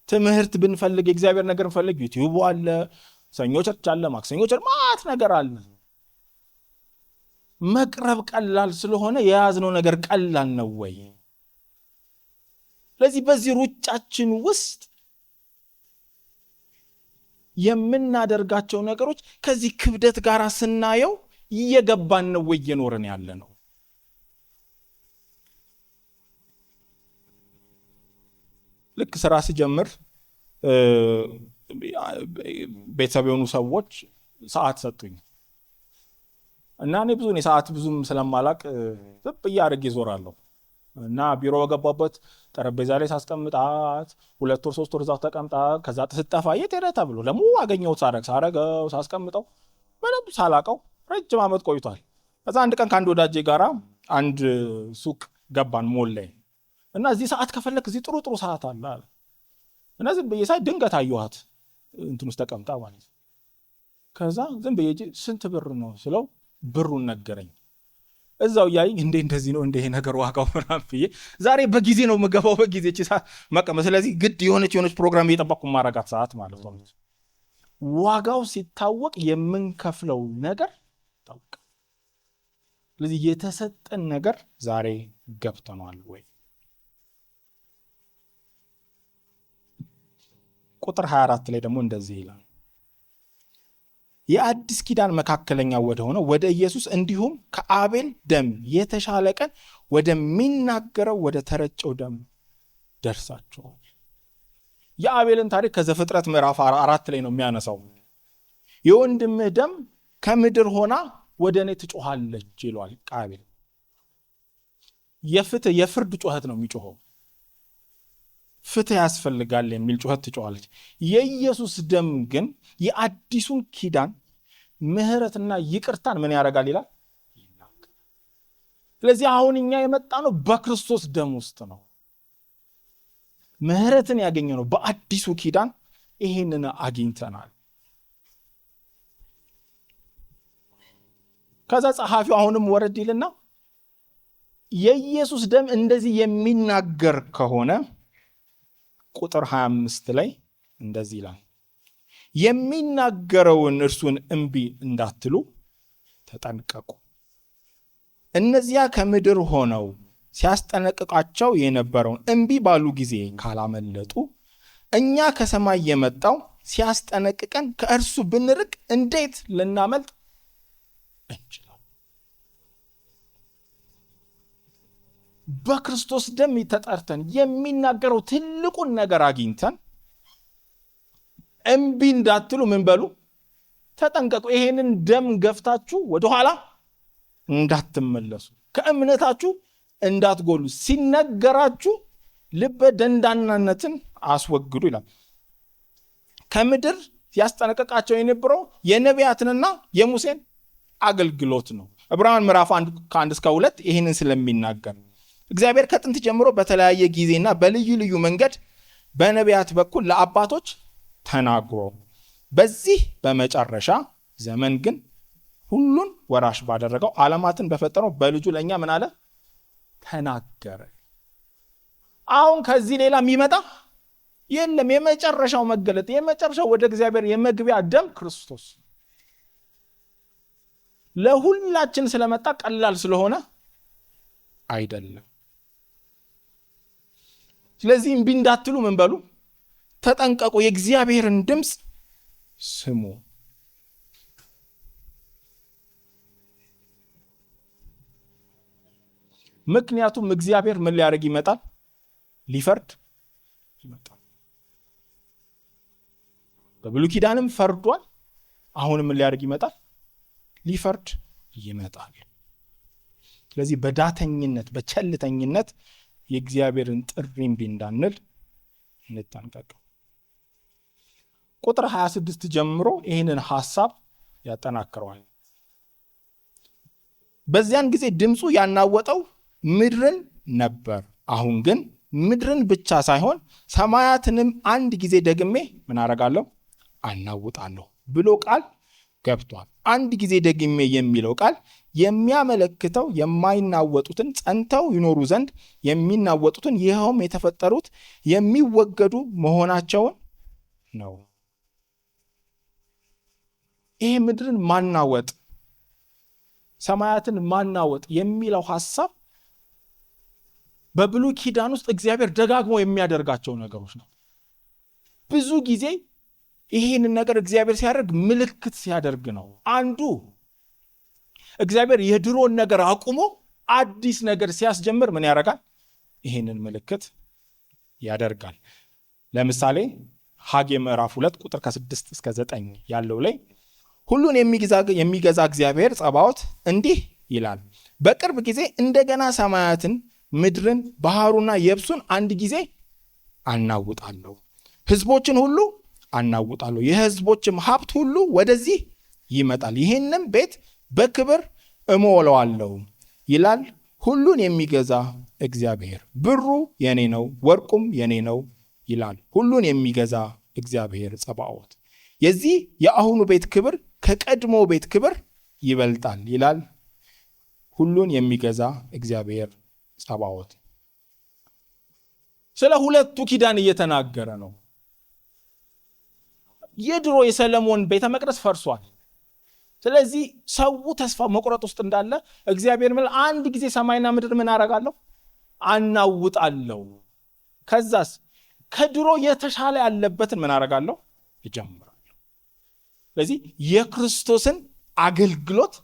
ትምህርት ብንፈልግ የእግዚአብሔር ነገር እንፈልግ፣ ዩቲዩብ አለ፣ ሰኞ ቸርች አለ፣ ማክሰኞ ቸርች ማት ነገር አለ። መቅረብ ቀላል ስለሆነ የያዝነው ነገር ቀላል ነው ወይ? ስለዚህ በዚህ ሩጫችን ውስጥ የምናደርጋቸው ነገሮች ከዚህ ክብደት ጋር ስናየው እየገባን ነው ወይ እየኖርን ያለ ነው? ልክ ስራ ሲጀምር ቤተሰብ የሆኑ ሰዎች ሰዓት ሰጡኝ እና እኔ ሰዓት ብዙም ስለማላቅ ዝም ብዬ አድርጌ ዞራለሁ እና ቢሮ በገባበት ጠረጴዛ ላይ ሳስቀምጣት 2 ወር 3 ወር እዛው ተቀምጣ ከዛ ስትጠፋ የት ሄደ ተብሎ ለሙ አገኘሁት ሳረገው ሳስቀምጠው ምንም ሳላቀው ረጅም ዓመት ቆይቷል። ከዛ አንድ ቀን ከአንድ ወዳጄ ጋራ አንድ ሱቅ ገባን ሞል ላይ እና እዚህ ሰዓት ከፈለክ እዚህ ጥሩ ሰዓት አለ አለ እና ዝም ብዬ ሳይ ድንገት አየኋት እንትን ውስጥ ተቀምጣ ማለት። ከዛ ዝም ብዬ ስንት ብር ነው ስለው ብሩን ነገረኝ። እዛው ያይኝ እንደዚህ ነው ይሄ ነገር ዋጋው ምናምን ብዬ ዛሬ በጊዜ ነው የምገባው በጊዜ መቀመጥ። ስለዚህ ግድ የሆነች ፕሮግራም እየጠበቅኩ ማረጋት ሰዓት ማለት ነው። ዋጋው ሲታወቅ የምንከፍለው ነገር ታውቃ። ስለዚህ የተሰጠን ነገር ዛሬ ገብተናል ወይ? ቁጥር 24 ላይ ደግሞ እንደዚህ ይላል፣ የአዲስ ኪዳን መካከለኛ ወደ ሆነው ወደ ኢየሱስ እንዲሁም ከአቤል ደም የተሻለ ቀን ወደሚናገረው ወደ ተረጨው ደም ደርሳችኋል። የአቤልን ታሪክ ከዘፍጥረት ምዕራፍ 4 ላይ ነው የሚያነሳው። የወንድምህ ደም ከምድር ሆና ወደ እኔ ትጮኻለች ይሏል አቤል። የፍርድ ጩኸት ነው የሚጮኸው። ፍትህ ያስፈልጋል የሚል ጩኸት ትጮኻለች። የኢየሱስ ደም ግን የአዲሱን ኪዳን ምህረትና ይቅርታን ምን ያደርጋል ይላል? ስለዚህ አሁን እኛ የመጣ ነው በክርስቶስ ደም ውስጥ ነው። ምህረትን ያገኘ ነው በአዲሱ ኪዳን ይሄንን አግኝተናል። ከዛ ጸሐፊው አሁንም ወረድ ይልና የኢየሱስ ደም እንደዚህ የሚናገር ከሆነ ቁጥር 25 ላይ እንደዚህ ይላል፣ የሚናገረውን እርሱን እምቢ እንዳትሉ ተጠንቀቁ። እነዚያ ከምድር ሆነው ሲያስጠነቅቃቸው የነበረውን እምቢ ባሉ ጊዜ ካላመለጡ እኛ ከሰማይ የመጣው ሲያስጠነቅቀን ከእርሱ ብንርቅ እንዴት ልናመልጥ እንችላለን? በክርስቶስ ደም ተጠርተን የሚናገረው ትልቁን ነገር አግኝተን እምቢ እንዳትሉ ምን በሉ? ተጠንቀቁ። ይሄንን ደም ገፍታችሁ ወደኋላ እንዳትመለሱ፣ ከእምነታችሁ እንዳትጎሉ፣ ሲነገራችሁ ልበ ደንዳናነትን አስወግዱ ይላል። ከምድር ያስጠነቀቃቸው የነበረው የነቢያትንና የሙሴን አገልግሎት ነው። ዕብራውያን ምዕራፍ 1-2 ይህንን ስለሚናገር እግዚአብሔር ከጥንት ጀምሮ በተለያየ ጊዜና በልዩ ልዩ መንገድ በነቢያት በኩል ለአባቶች ተናግሮ በዚህ በመጨረሻ ዘመን ግን ሁሉን ወራሽ ባደረገው ዓለማትን በፈጠረው በልጁ ለእኛ ምን አለ? ተናገረ። አሁን ከዚህ ሌላ የሚመጣ የለም። የመጨረሻው መገለጥ፣ የመጨረሻው ወደ እግዚአብሔር የመግቢያ ደም ክርስቶስ ለሁላችን ስለመጣ ቀላል ስለሆነ አይደለም። ስለዚህ እምቢ እንዳትሉ ምን በሉ? ተጠንቀቁ፣ የእግዚአብሔርን ድምፅ ስሙ። ምክንያቱም እግዚአብሔር ምን ሊያደርግ ይመጣል? ሊፈርድ ይመጣል። በብሉይ ኪዳንም ፈርዷል። አሁንም ምን ሊያደርግ ይመጣል? ሊፈርድ ይመጣል። ስለዚህ በዳተኝነት በቸልተኝነት የእግዚአብሔርን ጥሪ እምቢ እንዳንል እንጠንቀቅ። ቁጥር 26 ጀምሮ ይህንን ሐሳብ ያጠናክረዋል። በዚያን ጊዜ ድምፁ ያናወጠው ምድርን ነበር። አሁን ግን ምድርን ብቻ ሳይሆን ሰማያትንም አንድ ጊዜ ደግሜ ምን አደርጋለሁ? አናውጣለሁ ብሎ ቃል ገብቷል። አንድ ጊዜ ደግሜ የሚለው ቃል የሚያመለክተው የማይናወጡትን ጸንተው ይኖሩ ዘንድ የሚናወጡትን ይኸውም የተፈጠሩት የሚወገዱ መሆናቸውን ነው። ይሄ ምድርን ማናወጥ፣ ሰማያትን ማናወጥ የሚለው ሐሳብ በብሉይ ኪዳን ውስጥ እግዚአብሔር ደጋግሞ የሚያደርጋቸው ነገሮች ነው። ብዙ ጊዜ ይህንን ነገር እግዚአብሔር ሲያደርግ ምልክት ሲያደርግ ነው። አንዱ እግዚአብሔር የድሮን ነገር አቁሞ አዲስ ነገር ሲያስጀምር ምን ያደርጋል? ይህንን ምልክት ያደርጋል። ለምሳሌ ሐጌ ምዕራፍ 2 ቁጥር 6-9 ያለው ላይ ሁሉን የሚገዛ እግዚአብሔር ጸባዖት እንዲህ ይላል፣ በቅርብ ጊዜ እንደገና ሰማያትን ምድርን ባህሩና የብሱን አንድ ጊዜ አናውጣለሁ፣ ሕዝቦችን ሁሉ አናውጣለሁ፣ የሕዝቦችም ሀብት ሁሉ ወደዚህ ይመጣል፣ ይህንም ቤት በክብር እሞላዋለሁ ይላል ሁሉን የሚገዛ እግዚአብሔር። ብሩ የኔ ነው፣ ወርቁም የኔ ነው ይላል ሁሉን የሚገዛ እግዚአብሔር ጸባዖት። የዚህ የአሁኑ ቤት ክብር ከቀድሞ ቤት ክብር ይበልጣል ይላል ሁሉን የሚገዛ እግዚአብሔር ጸባዖት። ስለ ሁለቱ ኪዳን እየተናገረ ነው። የድሮ የሰለሞን ቤተ መቅደስ ፈርሷል። ስለዚህ ሰው ተስፋ መቁረጥ ውስጥ እንዳለ እግዚአብሔር ምን አንድ ጊዜ ሰማይና ምድር ምን አደርጋለሁ? አናውጣለሁ። ከዛስ ከድሮ የተሻለ ያለበትን ምን አደርጋለሁ? እጀምራለሁ። ስለዚህ የክርስቶስን አገልግሎት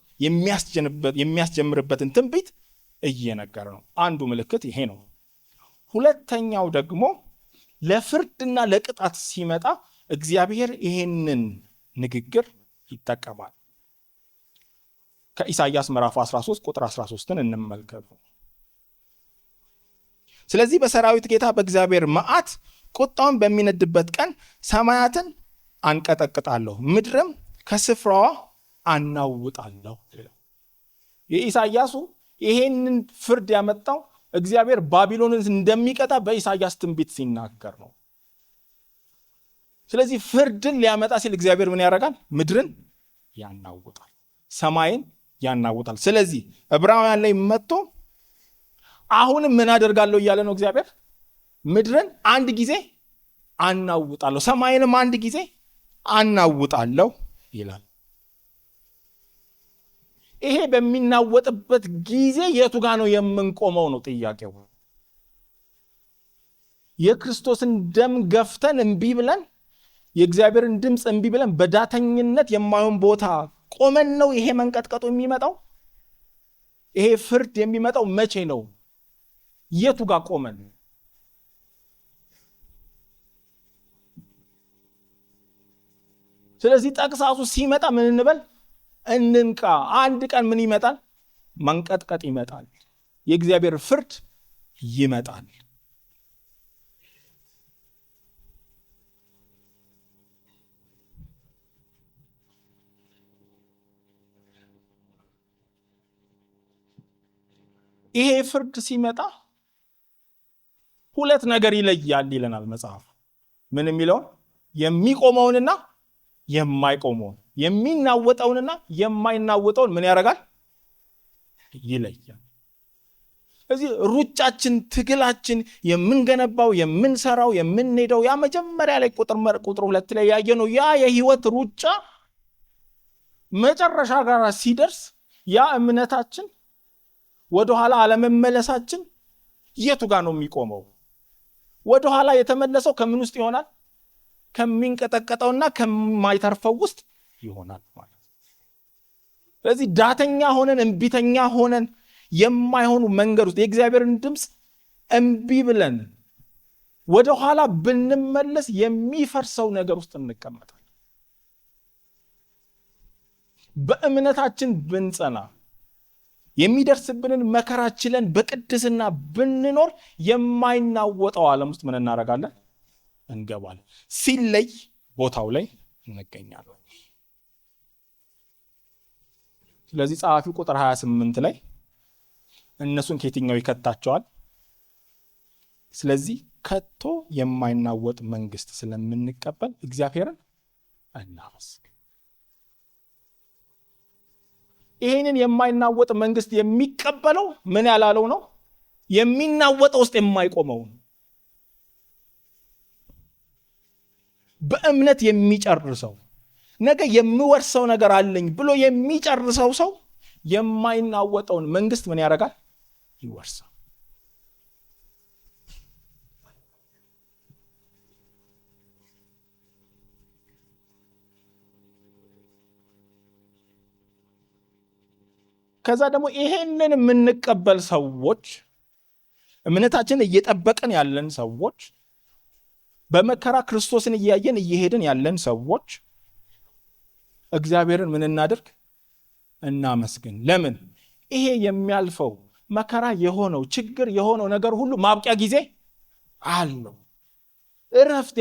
የሚያስጀምርበትን ትንቢት እየነገረ ነው። አንዱ ምልክት ይሄ ነው። ሁለተኛው ደግሞ ለፍርድና ለቅጣት ሲመጣ እግዚአብሔር ይሄንን ንግግር ይጠቀማል። ከኢሳይያስ ምዕራፍ 13 ቁጥር 13ን እንመልከት። ስለዚህ በሰራዊት ጌታ በእግዚአብሔር መዓት ቁጣውን በሚነድበት ቀን ሰማያትን አንቀጠቅጣለሁ፣ ምድርም ከስፍራዋ አናውጣለሁ። የኢሳይያሱ ይሄንን ፍርድ ያመጣው እግዚአብሔር ባቢሎንን እንደሚቀጣ በኢሳይያስ ትንቢት ሲናገር ነው። ስለዚህ ፍርድን ሊያመጣ ሲል እግዚአብሔር ምን ያደርጋል? ምድርን ያናውጣል፣ ሰማይን ያናውጣል። ስለዚህ ዕብራውያን ላይ መጥቶ አሁንም ምን አደርጋለሁ እያለ ነው እግዚአብሔር። ምድርን አንድ ጊዜ አናውጣለሁ፣ ሰማይንም አንድ ጊዜ አናውጣለሁ ይላል። ይሄ በሚናወጥበት ጊዜ የቱ ጋር ነው የምንቆመው ነው ጥያቄው። የክርስቶስን ደም ገፍተን እምቢ ብለን የእግዚአብሔርን ድምፅ እምቢ ብለን በዳተኝነት የማይሆን ቦታ ቆመን ነው ይሄ መንቀጥቀጡ የሚመጣው? ይሄ ፍርድ የሚመጣው መቼ ነው? የቱ ጋር ቆመን? ስለዚህ ጠቅሳሱ ሲመጣ ምን እንበል? እንንቃ። አንድ ቀን ምን ይመጣል? መንቀጥቀጥ ይመጣል። የእግዚአብሔር ፍርድ ይመጣል። ይሄ ፍርድ ሲመጣ ሁለት ነገር ይለያል ይለናል መጽሐፍ። ምን የሚለውን? የሚቆመውንና የማይቆመውን፣ የሚናወጠውንና የማይናወጠውን ምን ያደርጋል? ይለያል። ስለዚህ ሩጫችን፣ ትግላችን፣ የምንገነባው፣ የምንሰራው፣ የምንሄደው ያ መጀመሪያ ላይ ቁጥር 2 ላይ ያየነው ያ የህይወት ሩጫ መጨረሻ ጋር ሲደርስ ያ እምነታችን ወደኋላ አለመመለሳችን የቱ ጋር ነው የሚቆመው? ወደኋላ የተመለሰው ከምን ውስጥ ይሆናል? ከሚንቀጠቀጠውና ከማይተርፈው ውስጥ ይሆናል ማለት ነው። ስለዚህ ዳተኛ ሆነን እንቢተኛ ሆነን የማይሆኑ መንገድ ውስጥ የእግዚአብሔርን ድምፅ እንቢ ብለን ወደኋላ ብንመለስ የሚፈርሰው ነገር ውስጥ እንቀመጣለን። በእምነታችን ብንጸና የሚደርስብንን መከራ ችለን በቅድስና ብንኖር የማይናወጠው ዓለም ውስጥ ምን እናደርጋለን? እንገባለን። ሲለይ ቦታው ላይ እንገኛለን። ስለዚህ ጸሐፊው ቁጥር 28 ላይ እነሱን ከየትኛው ይከታቸዋል? ስለዚህ ከቶ የማይናወጥ መንግስት ስለምንቀበል እግዚአብሔርን እናመስግን። ይህንን የማይናወጥ መንግስት የሚቀበለው ምን ያላለው ነው? የሚናወጠው ውስጥ የማይቆመው ነው። በእምነት የሚጨርሰው ነገ የምወርሰው ነገር አለኝ ብሎ የሚጨርሰው ሰው የማይናወጠውን መንግስት ምን ያደርጋል? ይወርሳል። ከዛ ደግሞ ይሄንን የምንቀበል ሰዎች፣ እምነታችንን እየጠበቅን ያለን ሰዎች፣ በመከራ ክርስቶስን እያየን እየሄድን ያለን ሰዎች እግዚአብሔርን ምን እናድርግ? እናመስግን። ለምን? ይሄ የሚያልፈው መከራ የሆነው ችግር የሆነው ነገር ሁሉ ማብቂያ ጊዜ አለው። እረፍት፣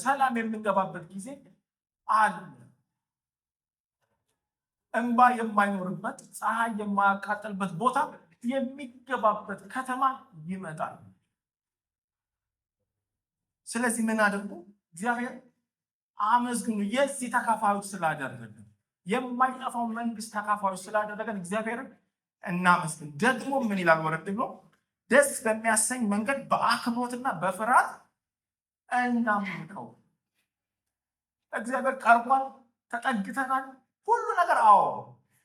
ሰላም የምንገባበት ጊዜ አለ። እንባ የማይኖርበት፣ ፀሐይ የማያቃጥልበት ቦታ የሚገባበት ከተማ ይመጣል። ስለዚህ ምን አድርጉ? እግዚአብሔር አመስግኑ። የዚህ ተካፋዮች ስላደረገን፣ የማይጠፋው መንግስት ተካፋዮች ስላደረገን እግዚአብሔርን እናመስግን። ደግሞ ምን ይላል ወረድ ብሎ? ደስ በሚያሰኝ መንገድ በአክብሮትና በፍርሃት እናምልከው። እግዚአብሔር ቀርቧል፣ ተጠግተናል፣ ሁሉ ነገር አዎ።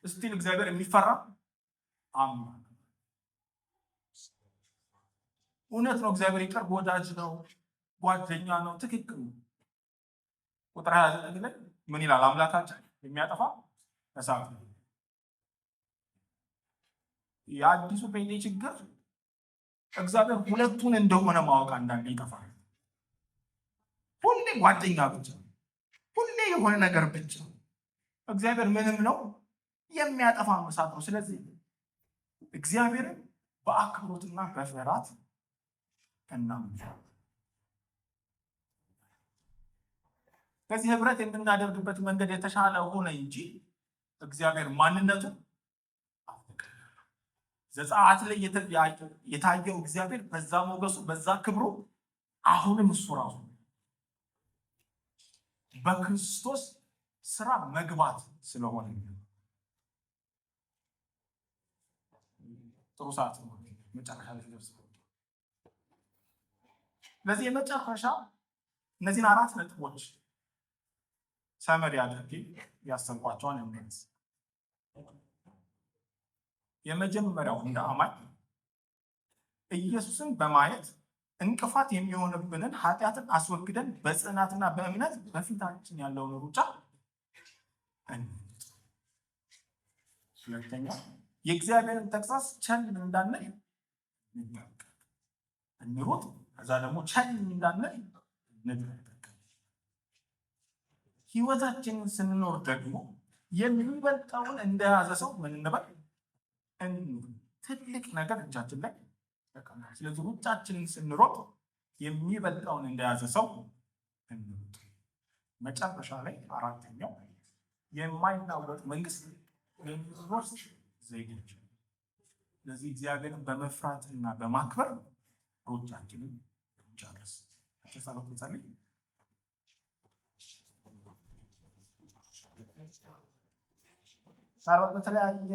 እስቲል እግዚአብሔር የሚፈራ እውነት ነው። እግዚአብሔር የቅርብ ወዳጅ ነው፣ ጓደኛ ነው። ትክክል ነው። ቁጥር 29 ላይ ምን ይላል? አምላካችን የሚያጠፋ እሳት ነው። የአዲሱ ጴንጤ ችግር እግዚአብሔር ሁለቱን እንደሆነ ማወቅ አንዳንዴ ይጠፋል። ሁሌ ጓደኛ ብቻ፣ ሁሌ የሆነ ነገር ብቻ። እግዚአብሔር ምንም ነው፣ የሚያጠፋ እሳት ነው። ስለዚህ እግዚአብሔርን በአክብሮትና በፍርሃት እናምልከው። ከዚህ ህብረት የምናደርግበት መንገድ የተሻለ ሆነ እንጂ እግዚአብሔር ማንነቱን ዘጸአት ላይ የታየው እግዚአብሔር በዛ ሞገሱ በዛ ክብሩ አሁንም እሱ ራሱ በክርስቶስ ስራ መግባት ስለሆነ ጥሩ ሰዓት ነው። መጨረሻ ላይ ደርስ። ስለዚህ የመጨረሻ እነዚህን 4 ነጥቦች ሰመሪ አድርጌ ያሰብኳቸውን እንመልስ። የመጀመሪያው እንደ አማኝ ኢየሱስን በማየት እንቅፋት የሚሆንብንን ኃጢአትን አስወግደን በጽናትና በእምነት በፊታችን ያለውን ሩጫ እንሩጥ። ሁለተኛ የእግዚአብሔርን ተግሣጽ ቸል እንዳንል እንሩጥ። ከዛ ደግሞ ቸል እንዳንል እንጠንቀቅ። ህይወታችንን ስንኖር ደግሞ የሚበልጠውን እንደያዘ ሰው ምን እንበል? ትልቅ ነገር እጃችን ላይ ተቀምጧል። ስለዚህ ሩጫችንን ስንሮጥ የሚበልጠውን እንደያዘ ሰው እንሩጥ። መጨረሻ ላይ 4ኛው የማይናወጥ መንግስት የሚወርስ ዜጎች ለዚህ እግዚአብሔርን በመፍራትና በማክበር ሩጫችንን ጨርስ። ተሳለቁ ጸልይ። ሳርባ በተለያየ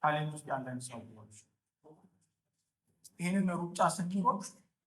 ታሌንት ውስጥ ያለን ሰዎች ይህንን ሩጫ ስንሮጥ